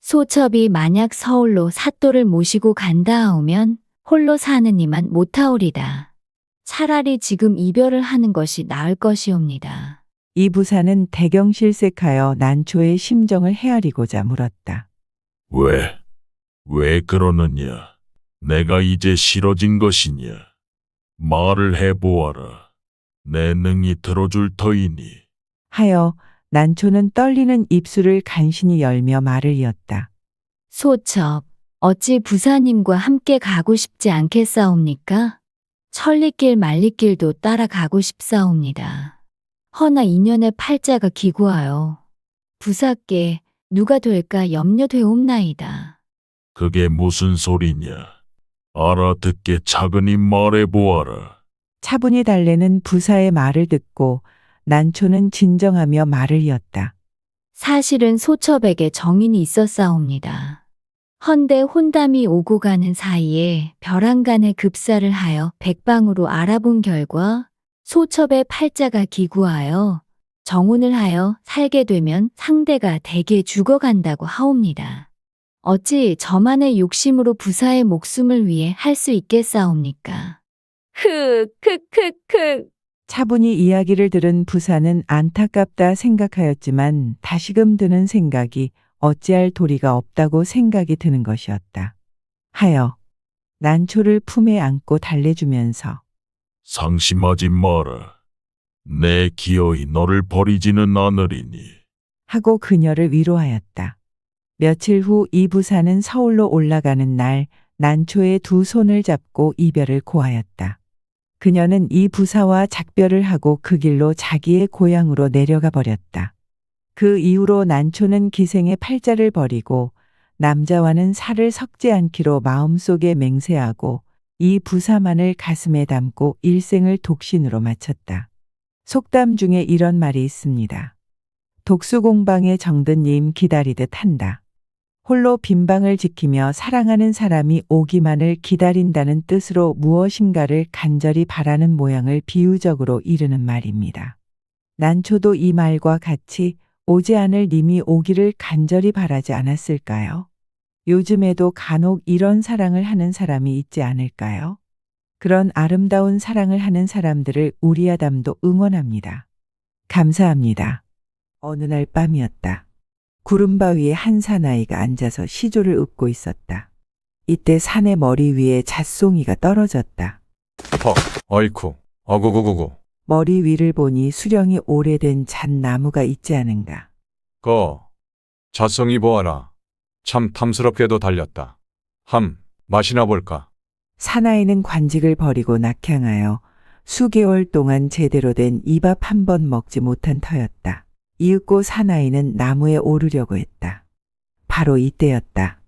소첩이 만약 서울로 사또를 모시고 간다하오면 홀로 사는 이만 못하오리다. 차라리 지금 이별을 하는 것이 나을 것이옵니다. 이 부사는 대경실색하여 난초의 심정을 헤아리고자 물었다. 왜 그러느냐? 내가 이제 싫어진 것이냐? 말을 해보아라. 내 능히 들어줄 터이니. 하여 난초는 떨리는 입술을 간신히 열며 말을 이었다. 소첩, 어찌 부사님과 함께 가고 싶지 않겠사옵니까? 천리길 만리길도 따라가고 싶사옵니다. 허나 인연의 팔자가 기구하여 부사께 누가 될까 염려되옵나이다. 그게 무슨 소리냐? 알아듣게 차근히 말해보아라. 차분히 달래는 부사의 말을 듣고 난초는 진정하며 말을 이었다. 사실은 소첩에게 정인이 있었사옵니다. 헌데 혼담이 오고 가는 사이에 벼랑간에 급사를 하여 백방으로 알아본 결과 소첩의 팔자가 기구하여 정혼을 하여 살게 되면 상대가 대개 죽어간다고 하옵니다. 어찌 저만의 욕심으로 부사의 목숨을 위해 할 수 있겠사옵니까? 크크크크. 차분히 이야기를 들은 부사는 안타깝다 생각하였지만 다시금 드는 생각이 어찌할 도리가 없다고 생각이 드는 것이었다. 하여 난초를 품에 안고 달래주면서 상심하지 마라. 내 기어이 너를 버리지는 않으리니. 하고 그녀를 위로하였다. 며칠 후 이 부사는 서울로 올라가는 날 난초의 두 손을 잡고 이별을 고하였다. 그녀는 이 부사와 작별을 하고 그 길로 자기의 고향으로 내려가 버렸다. 그 이후로 난초는 기생의 팔자를 버리고 남자와는 살을 섞지 않기로 마음속에 맹세하고 이 부사만을 가슴에 담고 일생을 독신으로 마쳤다. 속담 중에 이런 말이 있습니다. 독수공방에 정든님 기다리듯 한다. 홀로 빈방을 지키며 사랑하는 사람이 오기만을 기다린다는 뜻으로 무엇인가를 간절히 바라는 모양을 비유적으로 이르는 말입니다. 난초도 이 말과 같이 오지 않을 님이 오기를 간절히 바라지 않았을까요? 요즘에도 간혹 이런 사랑을 하는 사람이 있지 않을까요? 그런 아름다운 사랑을 하는 사람들을 우리 아담도 응원합니다. 감사합니다. 어느 날 밤이었다. 구름바위에 한 사나이가 앉아서 시조를 읊고 있었다. 이때 산의 머리 위에 잣송이가 떨어졌다. 헉, 어이쿠, 어구구구구. 머리 위를 보니 수령이 오래된 잣나무가 있지 않은가. 잣송이 보아라. 참 탐스럽게도 달렸다. 맛이나 볼까? 사나이는 관직을 버리고 낙향하여 수개월 동안 제대로 된 이밥 한 번 먹지 못한 터였다. 이윽고 사나이는 나무에 오르려고 했다. 바로 이때였다.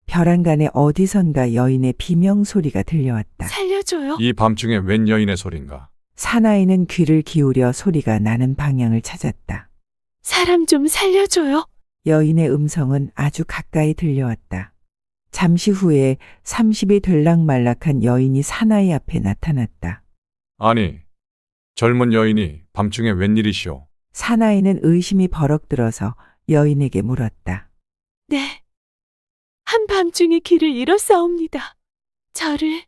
벼랑간에 어디선가 여인의 비명 소리가 들려왔다. 살려줘요. 이 밤중에 웬 여인의 소린가? 사나이는 귀를 기울여 소리가 나는 방향을 찾았다. 사람 좀 살려줘요. 여인의 음성은 아주 가까이 들려왔다. 잠시 후에 30이 들락말락한 여인이 사나이 앞에 나타났다. 아니, 젊은 여인이 밤중에 웬일이시오? 사나이는 의심이 버럭 들어서 여인에게 물었다. 네. 한밤중에 길을 잃었사옵니다. 저를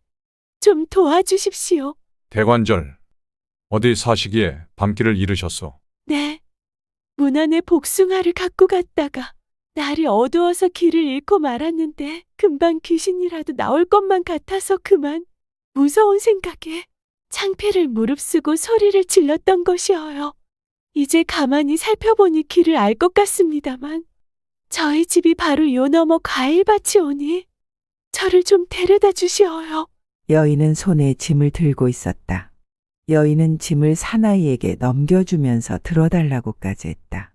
좀 도와주십시오. 대관절, 어디 사시기에 밤길을 잃으셨소? 네. 문 안에 복숭아를 갖고 갔다가 날이 어두워서 길을 잃고 말았는데 금방 귀신이라도 나올 것만 같아서 그만 무서운 생각에 창피를 무릅쓰고 소리를 질렀던 것이어요. 이제 가만히 살펴보니 길을 알 것 같습니다만 저희 집이 바로 요 너머 과일밭이 오니 저를 좀 데려다 주시어요. 여인은 손에 짐을 들고 있었다. 여인은 짐을 사나이에게 넘겨주면서 들어달라고까지 했다.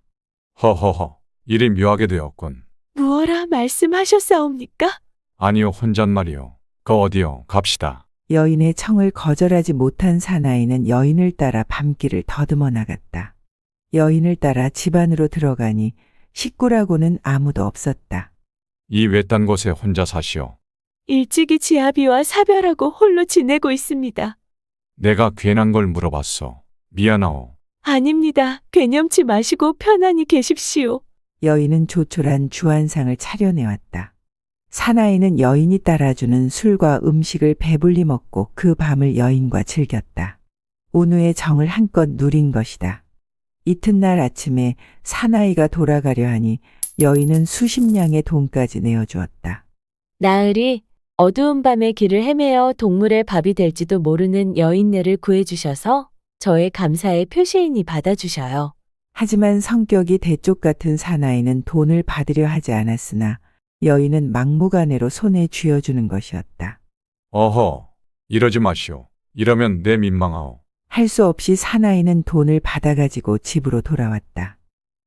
허허허, 일이 묘하게 되었군. 무어라 말씀하셨사옵니까? 아니요, 혼잣말이요. 어디요, 갑시다. 여인의 청을 거절하지 못한 사나이는 여인을 따라 밤길을 더듬어 나갔다. 여인을 따라 집 안으로 들어가니 식구라고는 아무도 없었다. 이 외딴 곳에 혼자 사시오. 일찍이 지아비와 사별하고 홀로 지내고 있습니다. 내가 괜한 걸 물어봤어. 미안하오. 아닙니다. 괴념치 마시고 편안히 계십시오. 여인은 조촐한 주안상을 차려내왔다. 사나이는 여인이 따라주는 술과 음식을 배불리 먹고 그 밤을 여인과 즐겼다. 온우의 정을 한껏 누린 것이다. 이튿날 아침에 사나이가 돌아가려 하니 여인은 수십 냥의 돈까지 내어주었다. 나으리, 어두운 밤에 길을 헤매어 동물의 밥이 될지도 모르는 여인네를 구해주셔서 저의 감사의 표시이니 받아주셔요. 하지만 성격이 대쪽 같은 사나이는 돈을 받으려 하지 않았으나 여인은 막무가내로 손에 쥐어주는 것이었다. 어허, 이러지 마시오. 이러면 내 민망하오. 할 수 없이 사나이는 돈을 받아가지고 집으로 돌아왔다.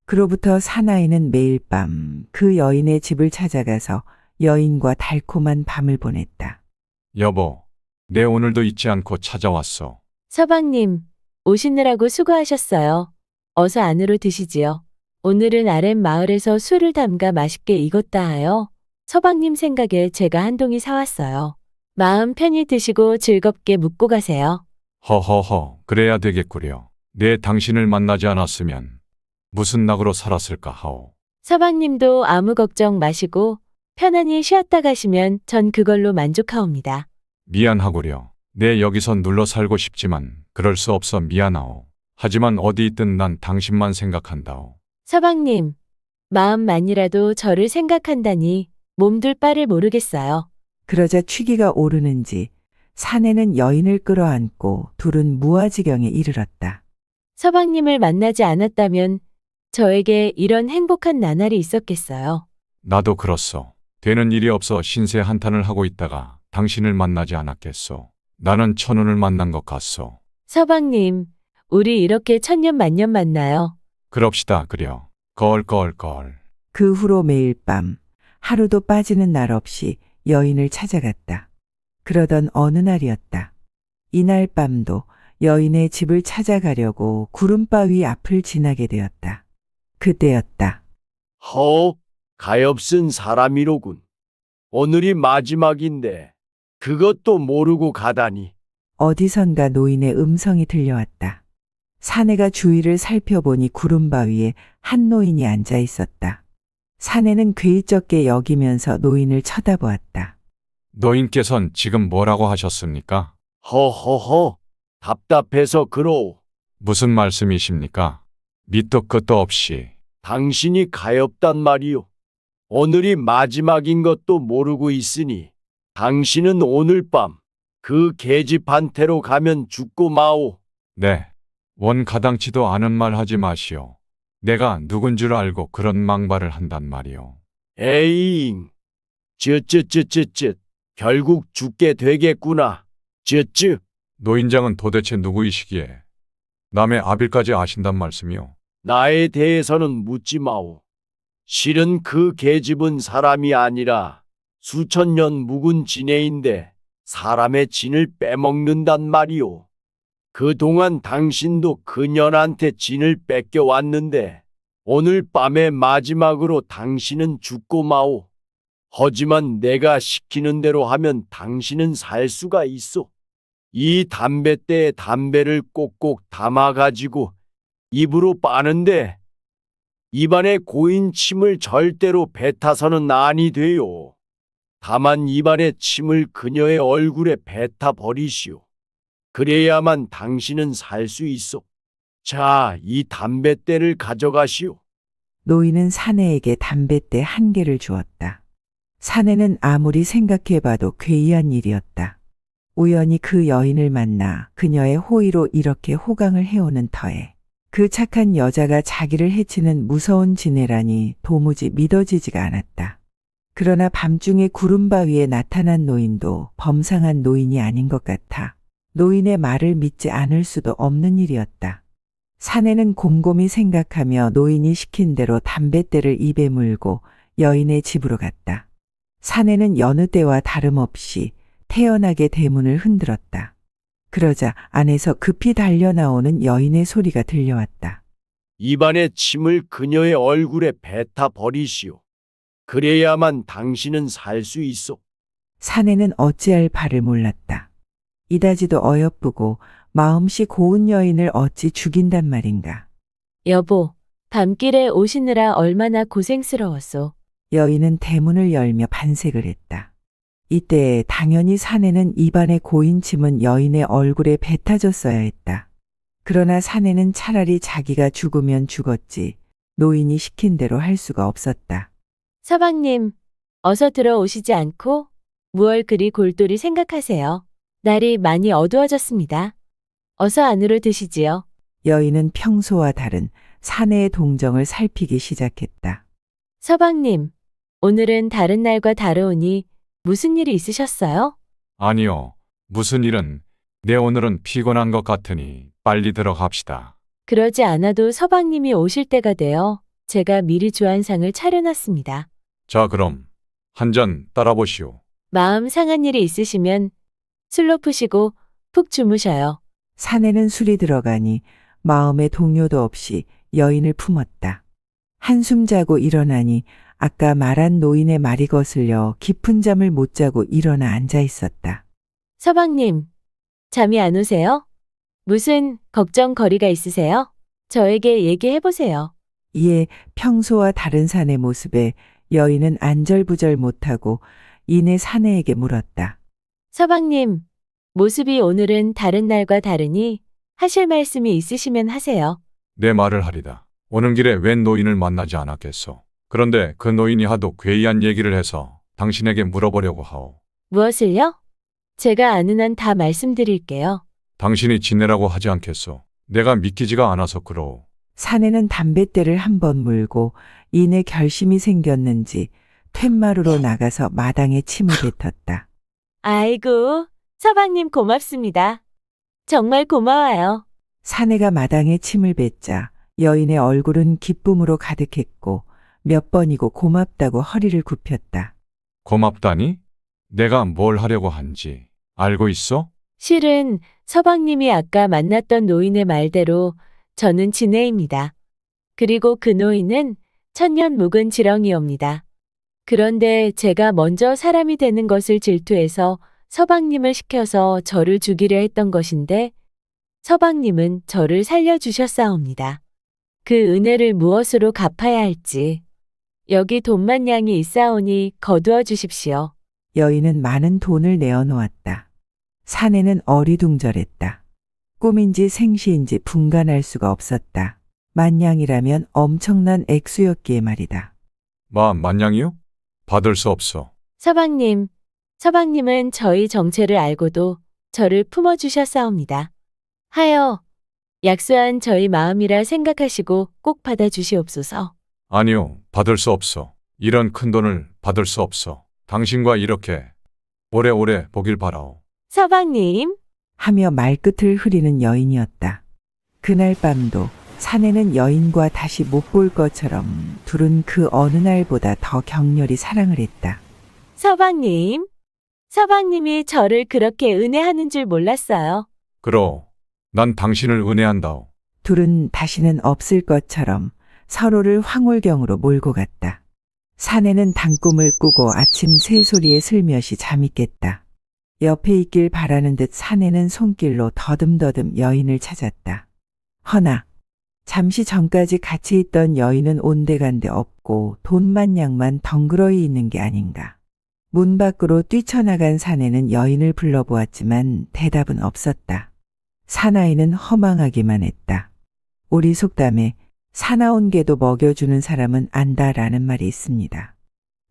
그로부터 사나이는 매일 밤 그 여인의 집을 찾아가서 여인과 달콤한 밤을 보냈다. 여보, 내 오늘도 잊지 않고 찾아왔어. 서방님, 오시느라고 수고하셨어요. 어서 안으로 드시지요. 오늘은 아랫 마을에서 술을 담가 맛있게 익었다 하여 서방님 생각에 제가 한 동이 사왔어요. 마음 편히 드시고 즐겁게 묵고 가세요. 허허허, 그래야 되겠구려. 내 당신을 만나지 않았으면 무슨 낙으로 살았을까 하오. 서방님도 아무 걱정 마시고 편안히 쉬었다 가시면 전 그걸로 만족하옵니다. 미안하구려. 내 여기서 눌러 살고 싶지만 그럴 수 없어 미안하오. 하지만 어디 있든 난 당신만 생각한다오. 서방님, 마음만이라도 저를 생각한다니 몸둘 바를 모르겠어요. 그러자 취기가 오르는지 사내는 여인을 끌어안고 둘은 무아지경에 이르렀다. 서방님을 만나지 않았다면 저에게 이런 행복한 나날이 있었겠어요. 나도 그렇소. 되는 일이 없어 신세 한탄을 하고 있다가 당신을 만나지 않았겠소. 나는 천운을 만난 것 같소. 서방님, 우리 이렇게 천년만년 만나요. 그럽시다 그려. 껄껄껄. 그 후로 매일 밤 하루도 빠지는 날 없이 여인을 찾아갔다. 그러던 어느 날이었다. 이날 밤도 여인의 집을 찾아가려고 구름바위 앞을 지나게 되었다. 그때였다. 허, 가엾은 사람이로군. 오늘이 마지막인데 그것도 모르고 가다니. 어디선가 노인의 음성이 들려왔다. 사내가 주위를 살펴보니 구름바위에 한 노인이 앉아 있었다. 사내는 괴이쩍게 여기면서 노인을 쳐다보았다. 노인께선 지금 뭐라고 하셨습니까? 허허허, 답답해서 그러오. 무슨 말씀이십니까? 밑도 끝도 없이. 당신이 가엾단 말이오. 오늘이 마지막인 것도 모르고 있으니 당신은 오늘 밤 그 계집한테로 가면 죽고 마오. 네. 원 가당치도 않은 말 하지 마시오. 내가 누군 줄 알고 그런 망발을 한단 말이오. 에잉, 쯧쯧쯧쯧쯧, 결국 죽게 되겠구나. 쯧쯧. 노인장은 도대체 누구이시기에 남의 아빌까지 아신단 말씀이오. 나에 대해서는 묻지 마오. 실은 그 계집은 사람이 아니라 수천 년 묵은 지네인데 사람의 진을 빼먹는단 말이오. 그동안 당신도 그년한테 진을 뺏겨왔는데 오늘 밤의 마지막으로 당신은 죽고 마오. 하지만 내가 시키는 대로 하면 당신은 살 수가 있어. 이 담뱃대에 담배를 꼭꼭 담아가지고 입으로 빠는데 입안에 고인 침을 절대로 뱉어서는 아니 돼요. 다만 입안에 침을 그녀의 얼굴에 뱉어 버리시오. 그래야만 당신은 살 수 있어. 자, 이 담뱃대를 가져가시오. 노인은 사내에게 담뱃대 한 개를 주었다. 사내는 아무리 생각해봐도 괴이한 일이었다. 우연히 그 여인을 만나 그녀의 호의로 이렇게 호강을 해오는 터에 그 착한 여자가 자기를 해치는 무서운 지네라니 도무지 믿어지지가 않았다. 그러나 밤중에 구름바위에 나타난 노인도 범상한 노인이 아닌 것 같아 노인의 말을 믿지 않을 수도 없는 일이었다. 사내는 곰곰이 생각하며 노인이 시킨 대로 담뱃대를 입에 물고 여인의 집으로 갔다. 사내는 여느 때와 다름없이 태연하게 대문을 흔들었다. 그러자 안에서 급히 달려나오는 여인의 소리가 들려왔다. 입안에 침을 그녀의 얼굴에 뱉어 버리시오. 그래야만 당신은 살 수 있어. 사내는 어찌할 바를 몰랐다. 이다지도 어여쁘고 마음씨 고운 여인을 어찌 죽인단 말인가. 여보, 밤길에 오시느라 얼마나 고생스러웠소. 여인은 대문을 열며 반색을 했다. 이때 당연히 사내는 입안에 고인 침은 여인의 얼굴에 뱉어졌어야 했다. 그러나 사내는 차라리 자기가 죽으면 죽었지 노인이 시킨 대로 할 수가 없었다. 서방님, 어서 들어오시지 않고 무얼 그리 골똘히 생각하세요. 날이 많이 어두워졌습니다. 어서 안으로 드시지요. 여인은 평소와 다른 사내의 동정을 살피기 시작했다. 서방님, 오늘은 다른 날과 다르오니 무슨 일이 있으셨어요? 아니요. 무슨 일은 내 오늘은 피곤한 것 같으니 빨리 들어갑시다. 그러지 않아도 서방님이 오실 때가 되어 제가 미리 주안상을 차려놨습니다. 자, 그럼 한 잔 따라보시오. 마음 상한 일이 있으시면 술로 푸시고 푹 주무셔요. 사내는 술이 들어가니 마음에 동요도 없이 여인을 품었다. 한숨 자고 일어나니 아까 말한 노인의 말이 거슬려 깊은 잠을 못 자고 일어나 앉아 있었다. 서방님, 잠이 안 오세요? 무슨 걱정거리가 있으세요? 저에게 얘기해 보세요. 이에 평소와 다른 사내 모습에 여인은 안절부절 못하고 이내 사내에게 물었다. 서방님, 모습이 오늘은 다른 날과 다르니 하실 말씀이 있으시면 하세요. 내 말을 하리다. 오는 길에 웬 노인을 만나지 않았겠소. 그런데 그 노인이 하도 괴이한 얘기를 해서 당신에게 물어보려고 하오. 무엇을요? 제가 아는 한 다 말씀드릴게요. 당신이 지내라고 하지 않겠소. 내가 믿기지가 않아서 그러오. 사내는 담뱃대를 한 번 물고 이내 결심이 생겼는지 툇마루로 나가서 마당에 침을 뱉었다. 아이고, 서방님 고맙습니다. 정말 고마워요. 사내가 마당에 침을 뱉자 여인의 얼굴은 기쁨으로 가득했고 몇 번이고 고맙다고 허리를 굽혔다. 고맙다니? 내가 뭘 하려고 한지 알고 있어? 실은 서방님이 아까 만났던 노인의 말대로 저는 지네입니다. 그리고 그 노인은 천년 묵은 지렁이옵니다. 그런데 제가 먼저 사람이 되는 것을 질투해서 서방님을 시켜서 저를 죽이려 했던 것인데 서방님은 저를 살려주셨사옵니다. 그 은혜를 무엇으로 갚아야 할지 여기 돈만냥이 있사오니 거두어 주십시오. 여인은 많은 돈을 내어놓았다. 사내는 어리둥절했다. 꿈인지 생시인지 분간할 수가 없었다. 만냥이라면 엄청난 액수였기에 말이다. 만냥이요? 받을 수 없어. 서방님, 서방님은 저희 정체를 알고도 저를 품어주셨사옵니다. 하여 약소한 저희 마음이라 생각하시고 꼭 받아주시옵소서. 아니요, 받을 수 없어. 이런 큰 돈을 받을 수 없어. 당신과 이렇게 오래오래 보길 바라오. 서방님, 하며 말끝을 흐리는 여인이었다. 그날 밤도 사내는 여인과 다시 못 볼 것처럼 둘은 그 어느 날보다 더 격렬히 사랑을 했다. 서방님, 서방님이 저를 그렇게 은혜하는 줄 몰랐어요. 그러, 난 당신을 은혜한다오. 둘은 다시는 없을 것처럼 서로를 황홀경으로 몰고 갔다. 사내는 단꿈을 꾸고 아침 새소리에 슬며시 잠이 깼다. 옆에 있길 바라는 듯 사내는 손길로 더듬더듬 여인을 찾았다. 허나 잠시 전까지 같이 있던 여인은 온데간데 없고 돈만냥만 덩그러이 있는 게 아닌가. 문 밖으로 뛰쳐나간 사내는 여인을 불러보았지만 대답은 없었다. 사나이는 허망하기만 했다. 우리 속담에 사나운 개도 먹여주는 사람은 안다라는 말이 있습니다.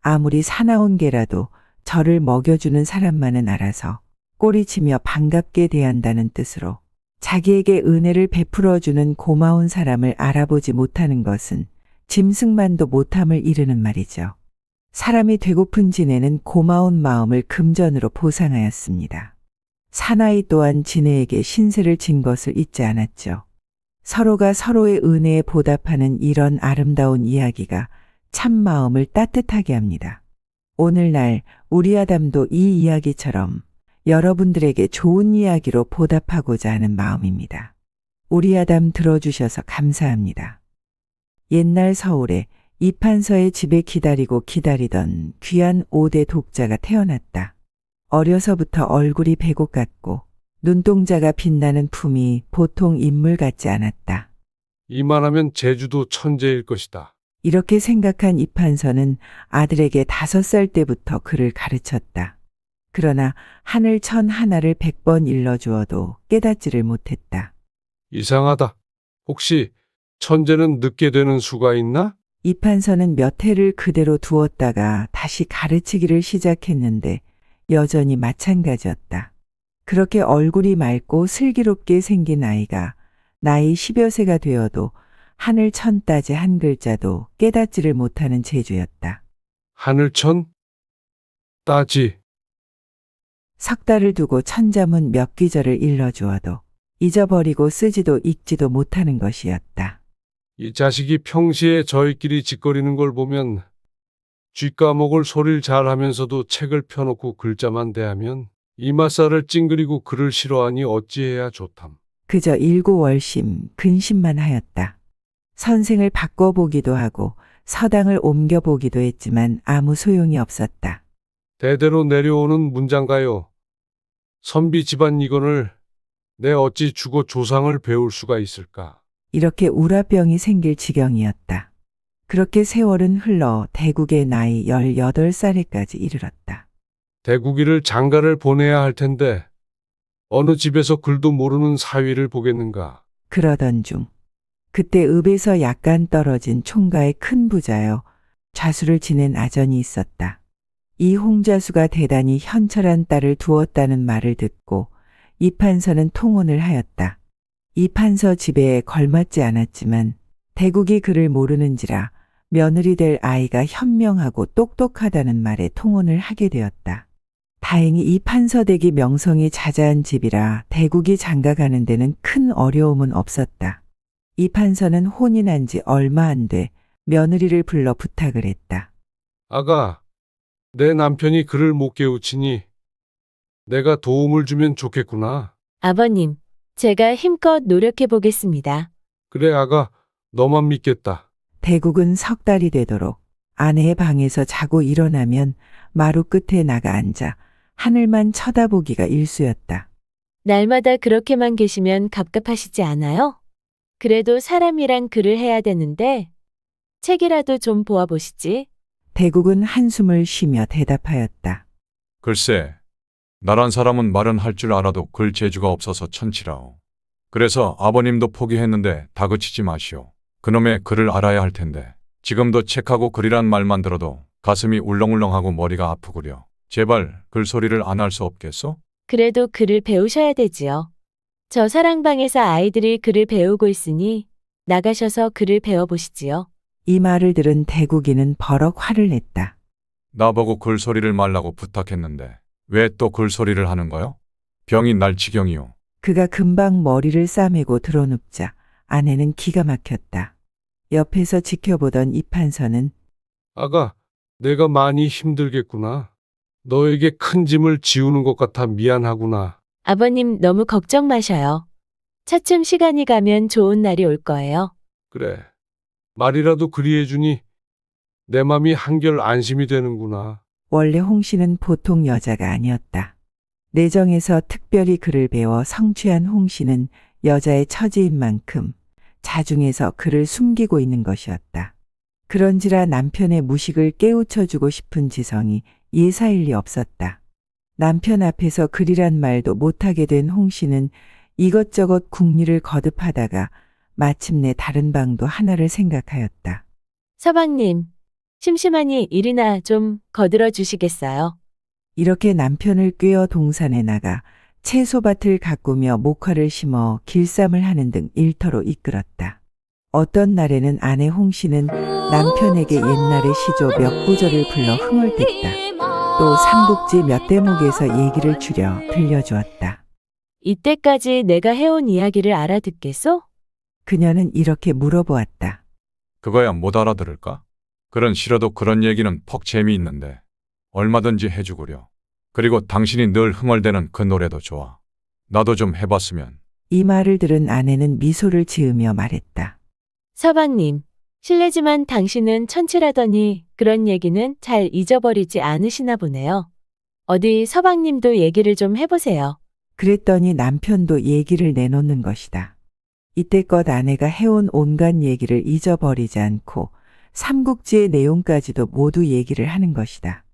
아무리 사나운 개라도 저를 먹여주는 사람만은 알아서 꼬리치며 반갑게 대한다는 뜻으로 자기에게 은혜를 베풀어주는 고마운 사람을 알아보지 못하는 것은 짐승만도 못함을 이르는 말이죠. 사람이 되고픈 지네는 고마운 마음을 금전으로 보상하였습니다. 사나이 또한 지네에게 신세를 진 것을 잊지 않았죠. 서로가 서로의 은혜에 보답하는 이런 아름다운 이야기가 참 마음을 따뜻하게 합니다. 오늘날 우리 아담도 이 이야기처럼 여러분들에게 좋은 이야기로 보답하고자 하는 마음입니다. 우리 아담 들어주셔서 감사합니다. 옛날 서울에 이판서의 집에 기다리던 귀한 5대 독자가 태어났다. 어려서부터 얼굴이 배곡 같고 눈동자가 빛나는 품이 보통 인물 같지 않았다. 이만하면 제주도 천재일 것이다. 이렇게 생각한 이판서는 아들에게 5살 때부터 글을 가르쳤다. 그러나 하늘 천 하나를 100번 일러주어도 깨닫지를 못했다. 이상하다. 혹시 천재는 늦게 되는 수가 있나? 이판서는 몇 해를 그대로 두었다가 다시 가르치기를 시작했는데 여전히 마찬가지였다. 그렇게 얼굴이 맑고 슬기롭게 생긴 아이가 나이 10여 세가 되어도 하늘 천 따지 한 글자도 깨닫지를 못하는 재주였다. 하늘천? 따지. 석 달을 두고 천자문 몇 기절을 일러주어도 잊어버리고 쓰지도 읽지도 못하는 것이었다. 이 자식이 평시에 저희끼리 짓거리는 걸 보면 쥐 까먹을 소리를 잘하면서도 책을 펴놓고 글자만 대하면 이맛살을 찡그리고 글을 싫어하니 어찌해야 좋담. 그저 일구월심, 근심만 하였다. 선생을 바꿔보기도 하고 서당을 옮겨보기도 했지만 아무 소용이 없었다. 대대로 내려오는 문장가요. 선비 집안 이건을 내 어찌 주고 조상을 배울 수가 있을까? 이렇게 우라병이 생길 지경이었다. 그렇게 세월은 흘러 대국의 나이 18살에까지 이르렀다. 대국이를 장가를 보내야 할 텐데 어느 집에서 글도 모르는 사위를 보겠는가? 그러던 중 그때 읍에서 약간 떨어진 총가의 큰 부자여 좌수를 지낸 아전이 있었다. 이 홍좌수가 대단히 현철한 딸을 두었다는 말을 듣고 이 판서는 통혼을 하였다. 이 판서 집에 걸맞지 않았지만 대국이 그를 모르는지라 며느리 될 아이가 현명하고 똑똑하다는 말에 통혼을 하게 되었다. 다행히 이 판서댁이 명성이 자자한 집이라 대국이 장가가는 데는 큰 어려움은 없었다. 이 판서는 혼이 난 지 얼마 안 돼 며느리를 불러 부탁을 했다. 아가, 내 남편이 글을 못 깨우치니 내가 도움을 주면 좋겠구나. 아버님, 제가 힘껏 노력해 보겠습니다. 그래 아가, 너만 믿겠다. 대국은 석 달이 되도록 아내의 방에서 자고 일어나면 마루 끝에 나가 앉아 하늘만 쳐다보기가 일쑤였다. 날마다 그렇게만 계시면 갑갑하시지 않아요? 그래도 사람이란 글을 해야 되는데 책이라도 좀 보아보시지. 대국은 한숨을 쉬며 대답하였다. 글쎄, 나란 사람은 말은 할 줄 알아도 글 재주가 없어서 천치라오. 그래서 아버님도 포기했는데 다그치지 마시오. 그놈의 글을 알아야 할 텐데 지금도 책하고 글이란 말만 들어도 가슴이 울렁울렁하고 머리가 아프구려. 제발 글소리를 안 할 수 없겠소? 그래도 글을 배우셔야 되지요. 저 사랑방에서 아이들이 글을 배우고 있으니 나가셔서 글을 배워보시지요. 이 말을 들은 대국이는 버럭 화를 냈다. 나보고 글소리를 말라고 부탁했는데 왜 또 글소리를 하는 거요? 병이 날 지경이오. 그가 금방 머리를 싸매고 드러눕자 아내는 기가 막혔다. 옆에서 지켜보던 이 판서는 아가, 내가 많이 힘들겠구나. 너에게 큰 짐을 지우는 것 같아 미안하구나. 아버님 너무 걱정 마셔요. 차츰 시간이 가면 좋은 날이 올 거예요. 그래, 말이라도 그리해주니 내 맘이 한결 안심이 되는구나. 원래 홍 씨는 보통 여자가 아니었다. 내정에서 특별히 글을 배워 성취한 홍 씨는 여자의 처지인 만큼 자중해서 그를 숨기고 있는 것이었다. 그런지라 남편의 무식을 깨우쳐주고 싶은 지성이 예사일 리 없었다. 남편 앞에서 글이란 말도 못하게 된 홍 씨는 이것저것 궁리를 거듭하다가 마침내 다른 방도 하나를 생각하였다. 서방님, 심심하니 일이나 좀 거들어 주시겠어요? 이렇게 남편을 꿰어 동산에 나가 채소밭을 가꾸며 목화를 심어 길쌈을 하는 등 일터로 이끌었다. 어떤 날에는 아내 홍 씨는 남편에게 옛날의 시조 몇 구절을 불러 흥얼댔다. 또 삼국지 몇 대목에서 얘기를 줄여 들려주었다. 이때까지 내가 해온 이야기를 알아듣겠소? 그녀는 이렇게 물어보았다. 그거야 못 알아들을까? 글은 싫어도 그런 얘기는 퍽 재미있는데 얼마든지 해주구려. 그리고 당신이 늘 흥얼대는 그 노래도 좋아. 나도 좀 해봤으면. 이 말을 들은 아내는 미소를 지으며 말했다. 서방님, 실례지만 당신은 천치라더니 그런 얘기는 잘 잊어버리지 않으시나 보네요. 어디 서방님도 얘기를 좀 해보세요. 그랬더니 남편도 얘기를 내놓는 것이다. 이때껏 아내가 해온 온갖 얘기를 잊어버리지 않고 삼국지의 내용까지도 모두 얘기를 하는 것이다.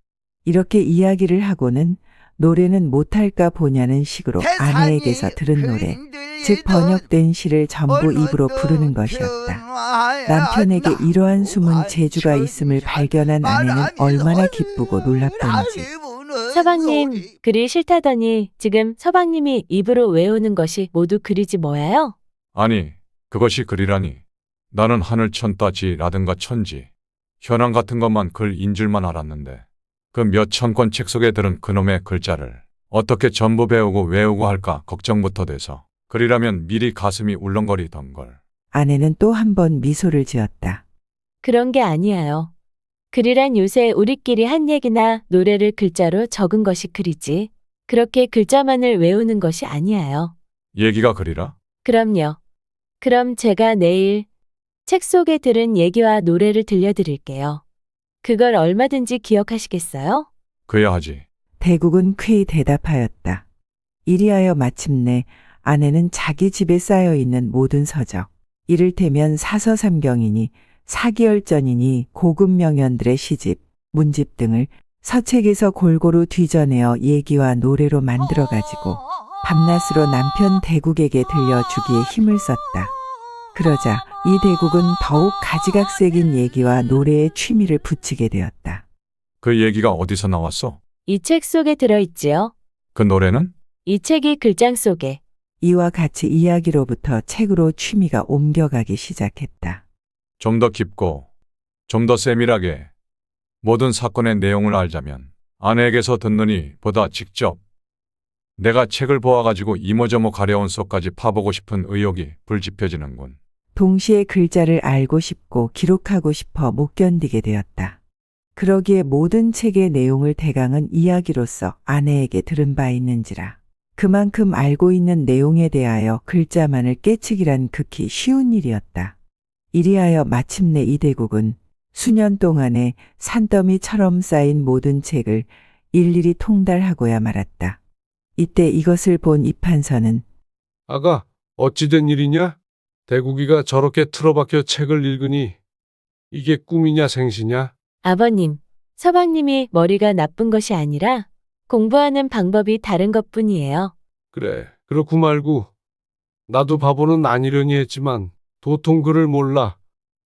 이렇게 이야기를 하고는 노래는 못할까 보냐는 식으로 아내에게서 들은 노래, 즉 번역된 시를 전부 입으로 부르는 것이었다. 남편에게 이러한 숨은 재주가 있음을 발견한 아내는 얼마나 기쁘고 놀랍던지 서방님, 글이 싫다더니 지금 서방님이 입으로 외우는 것이 모두 글이지 뭐야요? 아니, 그것이 글이라니. 나는 하늘 천따지라든가 천지, 현황 같은 것만 글인 줄만 알았는데 그 몇 천 권 책 속에 들은 그놈의 글자를 어떻게 전부 배우고 외우고 할까 걱정부터 돼서 글이라면 미리 가슴이 울렁거리던걸. 아내는 또 한 번 미소를 지었다. 그런 게 아니에요. 글이란 요새 우리끼리 한 얘기나 노래를 글자로 적은 것이 글이지. 그렇게 글자만을 외우는 것이 아니에요. 얘기가 글이라? 그럼요. 그럼 제가 내일 책 속에 들은 얘기와 노래를 들려드릴게요. 그걸 얼마든지 기억하시겠어요? 그야 하지. 대국은 쾌히 대답하였다. 이리하여 마침내 아내는 자기 집에 쌓여 있는 모든 서적, 이를테면 사서삼경이니 사기열전이니 고급 명연들의 시집, 문집 등을 서책에서 골고루 뒤져내어 얘기와 노래로 만들어가지고 밤낮으로 남편 대국에게 들려주기에 힘을 썼다. 그러자 이 대국은 더욱 가지각색인 얘기와 노래에 취미를 붙이게 되었다. 그 얘기가 어디서 나왔어? 이 책 속에 들어있지요. 그 노래는? 이 책이 글장 속에. 이와 같이 이야기로부터 책으로 취미가 옮겨가기 시작했다. 좀 더 깊고 좀 더 세밀하게 모든 사건의 내용을 알자면 아내에게서 듣느니 보다 직접 내가 책을 보아가지고 이모저모 가려운 속까지 파보고 싶은 의욕이 불지펴지는군. 동시에 글자를 알고 싶고 기록하고 싶어 못 견디게 되었다. 그러기에 모든 책의 내용을 대강은 이야기로서 아내에게 들은 바 있는지라. 그만큼 알고 있는 내용에 대하여 글자만을 깨치기란 극히 쉬운 일이었다. 이리하여 마침내 이대국은 수년 동안에 산더미처럼 쌓인 모든 책을 일일이 통달하고야 말았다. 이때 이것을 본 이판서는 아가, 어찌된 일이냐? 대국이가 저렇게 틀어박혀 책을 읽으니 이게 꿈이냐 생시냐? 아버님, 서방님이 머리가 나쁜 것이 아니라 공부하는 방법이 다른 것뿐이에요. 그래, 그렇고 말고 나도 바보는 아니려니 했지만 도통 글을 몰라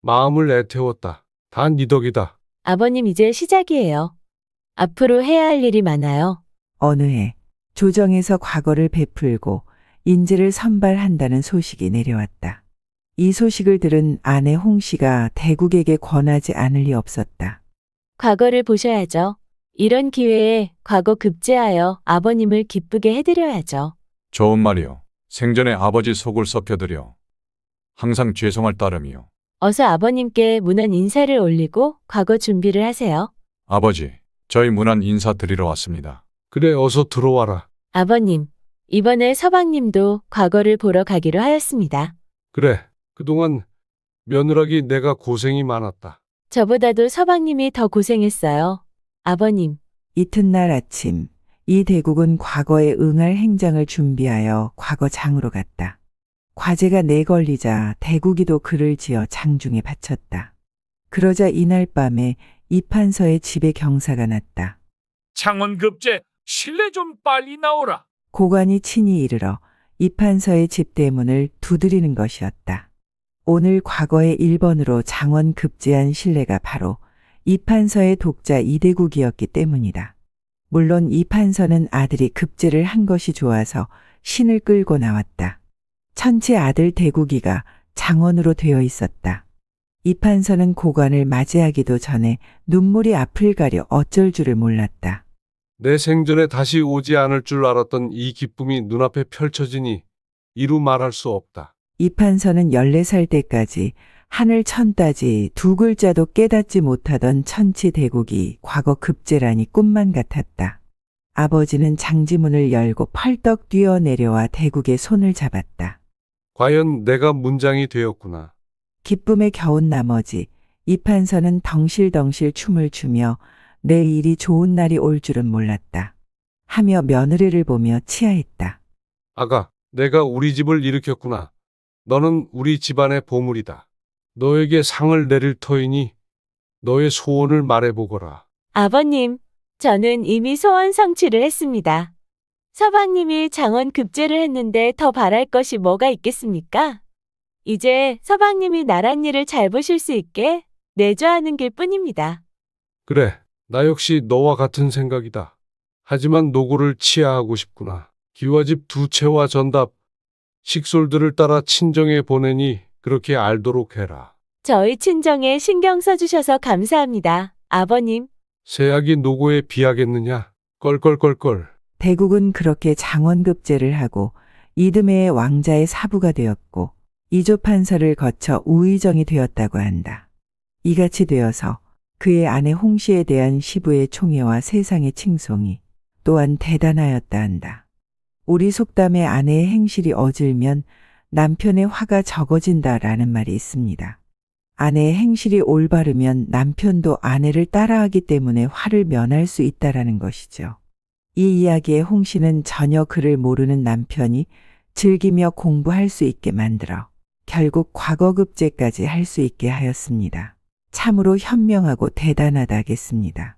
마음을 애태웠다. 다 네 덕이다. 아버님 이제 시작이에요. 앞으로 해야 할 일이 많아요. 어느 해 조정에서 과거를 베풀고 인재를 선발한다는 소식이 내려왔다. 이 소식을 들은 아내 홍씨가 대국에게 권하지 않을 리 없었다. 과거를 보셔야죠. 이런 기회에 과거 급제하여 아버님을 기쁘게 해드려야죠. 좋은 말이요. 생전에 아버지 속을 썩혀드려 항상 죄송할 따름이요. 어서 아버님께 문안 인사를 올리고 과거 준비를 하세요. 아버지, 저희 문안 인사 드리러 왔습니다. 그래, 어서 들어와라. 아버님, 이번에 서방님도 과거를 보러 가기로 하였습니다. 그래, 그동안 며느라기 내가 고생이 많았다. 저보다도 서방님이 더 고생했어요. 아버님, 이튿날 아침 이 대국은 과거에 응할 행장을 준비하여 과거장으로 갔다. 과제가 내걸리자 대국이도 글을 지어 장중에 바쳤다. 그러자 이날 밤에 이판서의 집에 경사가 났다. 창원급제 실내 좀 빨리 나오라. 고관이 친히 이르러 이판서의 집 대문을 두드리는 것이었다. 오늘 과거의 1번으로 장원 급제한 신뢰가 바로 이판서의 독자 이대국이었기 때문이다. 물론 이판서는 아들이 급제를 한 것이 좋아서 신을 끌고 나왔다. 천치 아들 대국이가 장원으로 되어 있었다. 이판서는 고관을 맞이하기도 전에 눈물이 앞을 가려 어쩔 줄을 몰랐다. 내 생전에 다시 오지 않을 줄 알았던 이 기쁨이 눈앞에 펼쳐지니 이루 말할 수 없다. 이판서는 14살 때까지 하늘 천따지 두 글자도 깨닫지 못하던 천치 대국이 과거 급제라니 꿈만 같았다. 아버지는 장지문을 열고 펄떡 뛰어내려와 대국의 손을 잡았다. 과연 내가 문장이 되었구나. 기쁨에 겨운 나머지 이판서는 덩실덩실 춤을 추며 내 일이 좋은 날이 올 줄은 몰랐다. 하며 며느리를 보며 치하했다. 아가, 내가 우리 집을 일으켰구나. 너는 우리 집안의 보물이다. 너에게 상을 내릴 터이니 너의 소원을 말해보거라. 아버님, 저는 이미 소원 성취를 했습니다. 서방님이 장원 급제를 했는데 더 바랄 것이 뭐가 있겠습니까? 이제 서방님이 나란 일을 잘 보실 수 있게 내조하는 길 뿐입니다. 그래, 나 역시 너와 같은 생각이다. 하지만 노고를 치하하고 싶구나. 기와집 두 채와 전답, 식솔들을 따라 친정에 보내니 그렇게 알도록 해라. 저희 친정에 신경 써주셔서 감사합니다. 아버님. 세약이 노고에 비하겠느냐? 껄껄껄껄. 대국은 그렇게 장원급제를 하고 이듬해에 왕자의 사부가 되었고 이조 판서를 거쳐 우의정이 되었다고 한다. 이같이 되어서 그의 아내 홍씨에 대한 시부의 총애와 세상의 칭송이 또한 대단하였다 한다. 우리 속담에 아내의 행실이 어질면 남편의 화가 적어진다라는 말이 있습니다. 아내의 행실이 올바르면 남편도 아내를 따라하기 때문에 화를 면할 수 있다라는 것이죠. 이 이야기에 홍씨는 전혀 그를 모르는 남편이 즐기며 공부할 수 있게 만들어 결국 과거급제까지 할 수 있게 하였습니다. 참으로 현명하고 대단하다겠습니다.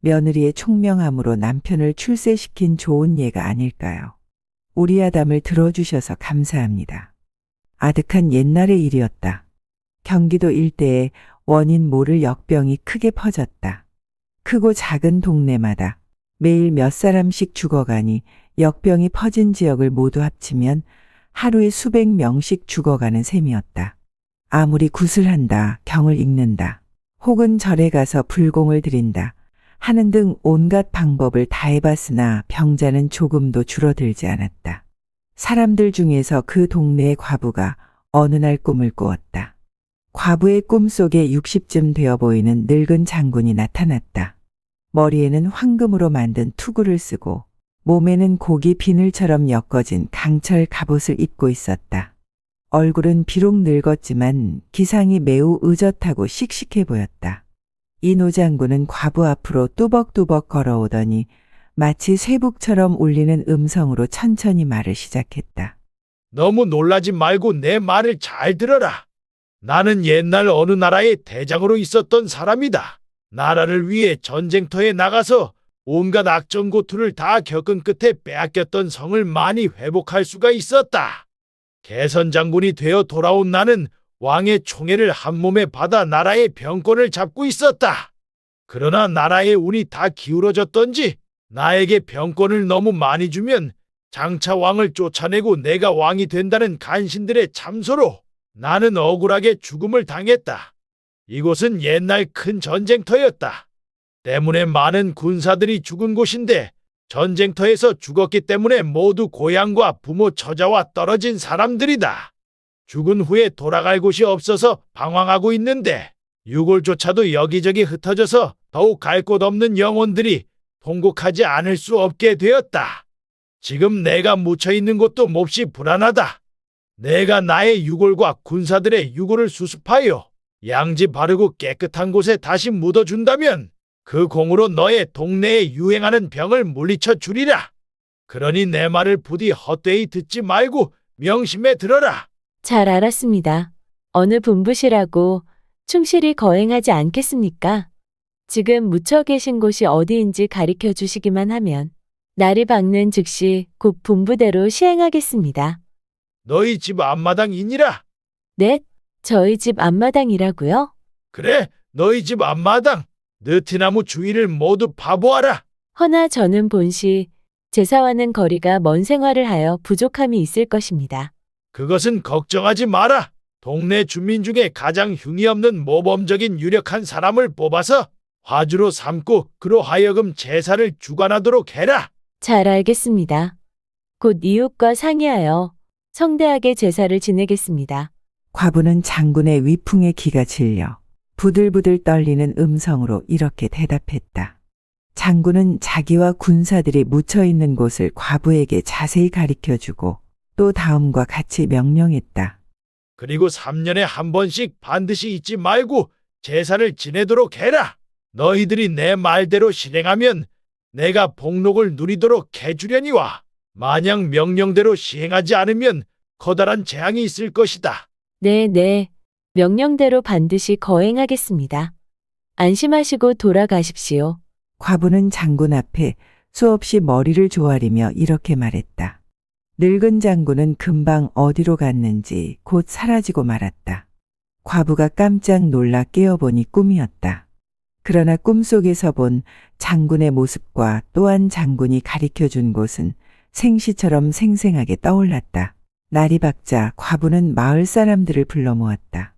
며느리의 총명함으로 남편을 출세시킨 좋은 예가 아닐까요? 우리 아담을 들어주셔서 감사합니다. 아득한 옛날의 일이었다. 경기도 일대에 원인 모를 역병이 크게 퍼졌다. 크고 작은 동네마다 매일 몇 사람씩 죽어가니 역병이 퍼진 지역을 모두 합치면 하루에 수백 명씩 죽어가는 셈이었다. 아무리 굿을한다, 경을 읽는다, 혹은 절에 가서 불공을 드린다 하는 등 온갖 방법을 다 해봤으나 병자는 조금도 줄어들지 않았다. 사람들 중에서 그 동네의 과부가 어느 날 꿈을 꾸었다. 과부의 꿈속에 60쯤 되어 보이는 늙은 장군이 나타났다. 머리에는 황금으로 만든 투구를 쓰고 몸에는 고기 비늘처럼 엮어진 강철 갑옷을 입고 있었다. 얼굴은 비록 늙었지만 기상이 매우 의젓하고 씩씩해 보였다. 이 노장군은 과부 앞으로 뚜벅뚜벅 걸어오더니 마치 쇠북처럼 울리는 음성으로 천천히 말을 시작했다. 너무 놀라지 말고 내 말을 잘 들어라. 나는 옛날 어느 나라의 대장으로 있었던 사람이다. 나라를 위해 전쟁터에 나가서 온갖 악전고투를 다 겪은 끝에 빼앗겼던 성을 많이 회복할 수가 있었다. 개선 장군이 되어 돌아온 나는 왕의 총애를 한 몸에 받아 나라의 병권을 잡고 있었다. 그러나 나라의 운이 다 기울어졌던지 나에게 병권을 너무 많이 주면 장차 왕을 쫓아내고 내가 왕이 된다는 간신들의 참소로 나는 억울하게 죽음을 당했다. 이곳은 옛날 큰 전쟁터였다. 때문에 많은 군사들이 죽은 곳인데 전쟁터에서 죽었기 때문에 모두 고향과 부모 처자와 떨어진 사람들이다. 죽은 후에 돌아갈 곳이 없어서 방황하고 있는데 유골조차도 여기저기 흩어져서 더욱 갈 곳 없는 영혼들이 통곡하지 않을 수 없게 되었다. 지금 내가 묻혀있는 곳도 몹시 불안하다. 내가 나의 유골과 군사들의 유골을 수습하여 양지 바르고 깨끗한 곳에 다시 묻어준다면 그 공으로 너의 동네에 유행하는 병을 물리쳐 주리라. 그러니 내 말을 부디 헛되이 듣지 말고 명심해 들어라. 잘 알았습니다. 어느 분부시라고 충실히 거행하지 않겠습니까? 지금 묻혀 계신 곳이 어디인지 가리켜 주시기만 하면 날이 밝는 즉시 곧 분부대로 시행하겠습니다. 너희 집 앞마당이니라. 네? 저희 집 앞마당이라고요? 그래, 너희 집 앞마당. 느티나무 주위를 모두 파보아라. 허나 저는 본시 제사와는 거리가 먼 생활을 하여 부족함이 있을 것입니다. 그것은 걱정하지 마라. 동네 주민 중에 가장 흉이 없는 모범적인 유력한 사람을 뽑아서 화주로 삼고 그로 하여금 제사를 주관하도록 해라. 잘 알겠습니다. 곧 이웃과 상의하여 성대하게 제사를 지내겠습니다. 과부는 장군의 위풍에 기가 질려 부들부들 떨리는 음성으로 이렇게 대답했다. 장군은 자기와 군사들이 묻혀 있는 곳을 과부에게 자세히 가리켜주고 또 다음과 같이 명령했다. 그리고 3년에 한 번씩 반드시 잊지 말고 제사를 지내도록 해라. 너희들이 내 말대로 실행하면 내가 복록을 누리도록 해주려니와 만약 명령대로 시행하지 않으면 커다란 재앙이 있을 것이다. 네. 명령대로 반드시 거행하겠습니다. 안심하시고 돌아가십시오. 과부는 장군 앞에 수없이 머리를 조아리며 이렇게 말했다. 늙은 장군은 금방 어디로 갔는지 곧 사라지고 말았다. 과부가 깜짝 놀라 깨어보니 꿈이었다. 그러나 꿈속에서 본 장군의 모습과 또한 장군이 가리켜 준 곳은 생시처럼 생생하게 떠올랐다. 날이 밝자 과부는 마을 사람들을 불러 모았다.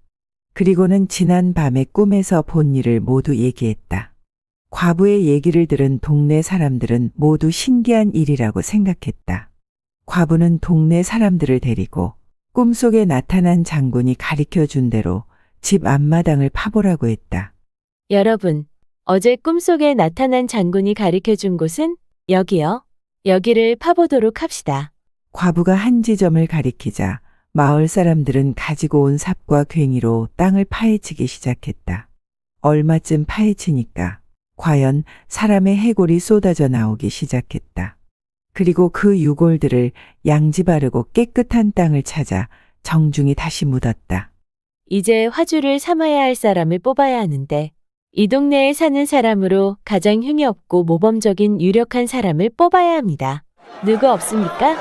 그리고는 지난 밤에 꿈에서 본 일을 모두 얘기했다. 과부의 얘기를 들은 동네 사람들은 모두 신기한 일이라고 생각했다. 과부는 동네 사람들을 데리고 꿈속에 나타난 장군이 가리켜 준 대로 집 앞마당을 파보라고 했다. 여러분, 어제 꿈속에 나타난 장군이 가리켜 준 곳은 여기요. 여기를 파보도록 합시다. 과부가 한 지점을 가리키자 마을 사람들은 가지고 온 삽과 괭이로 땅을 파헤치기 시작했다. 얼마쯤 파헤치니까 과연 사람의 해골이 쏟아져 나오기 시작했다. 그리고 그 유골들을 양지 바르고 깨끗한 땅을 찾아 정중히 다시 묻었다. 이제 화주를 삼아야 할 사람을 뽑아야 하는데 이 동네에 사는 사람으로 가장 흉이 없고 모범적인 유력한 사람을 뽑아야 합니다. 누구 없습니까?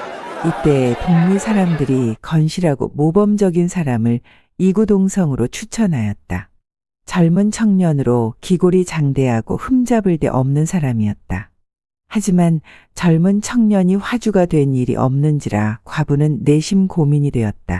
이때 동리 사람들이 건실하고 모범적인 사람을 이구동성으로 추천하였다. 젊은 청년으로 기골이 장대하고 흠잡을 데 없는 사람이었다. 하지만 젊은 청년이 화주가 된 일이 없는지라 과부는 내심 고민이 되었다.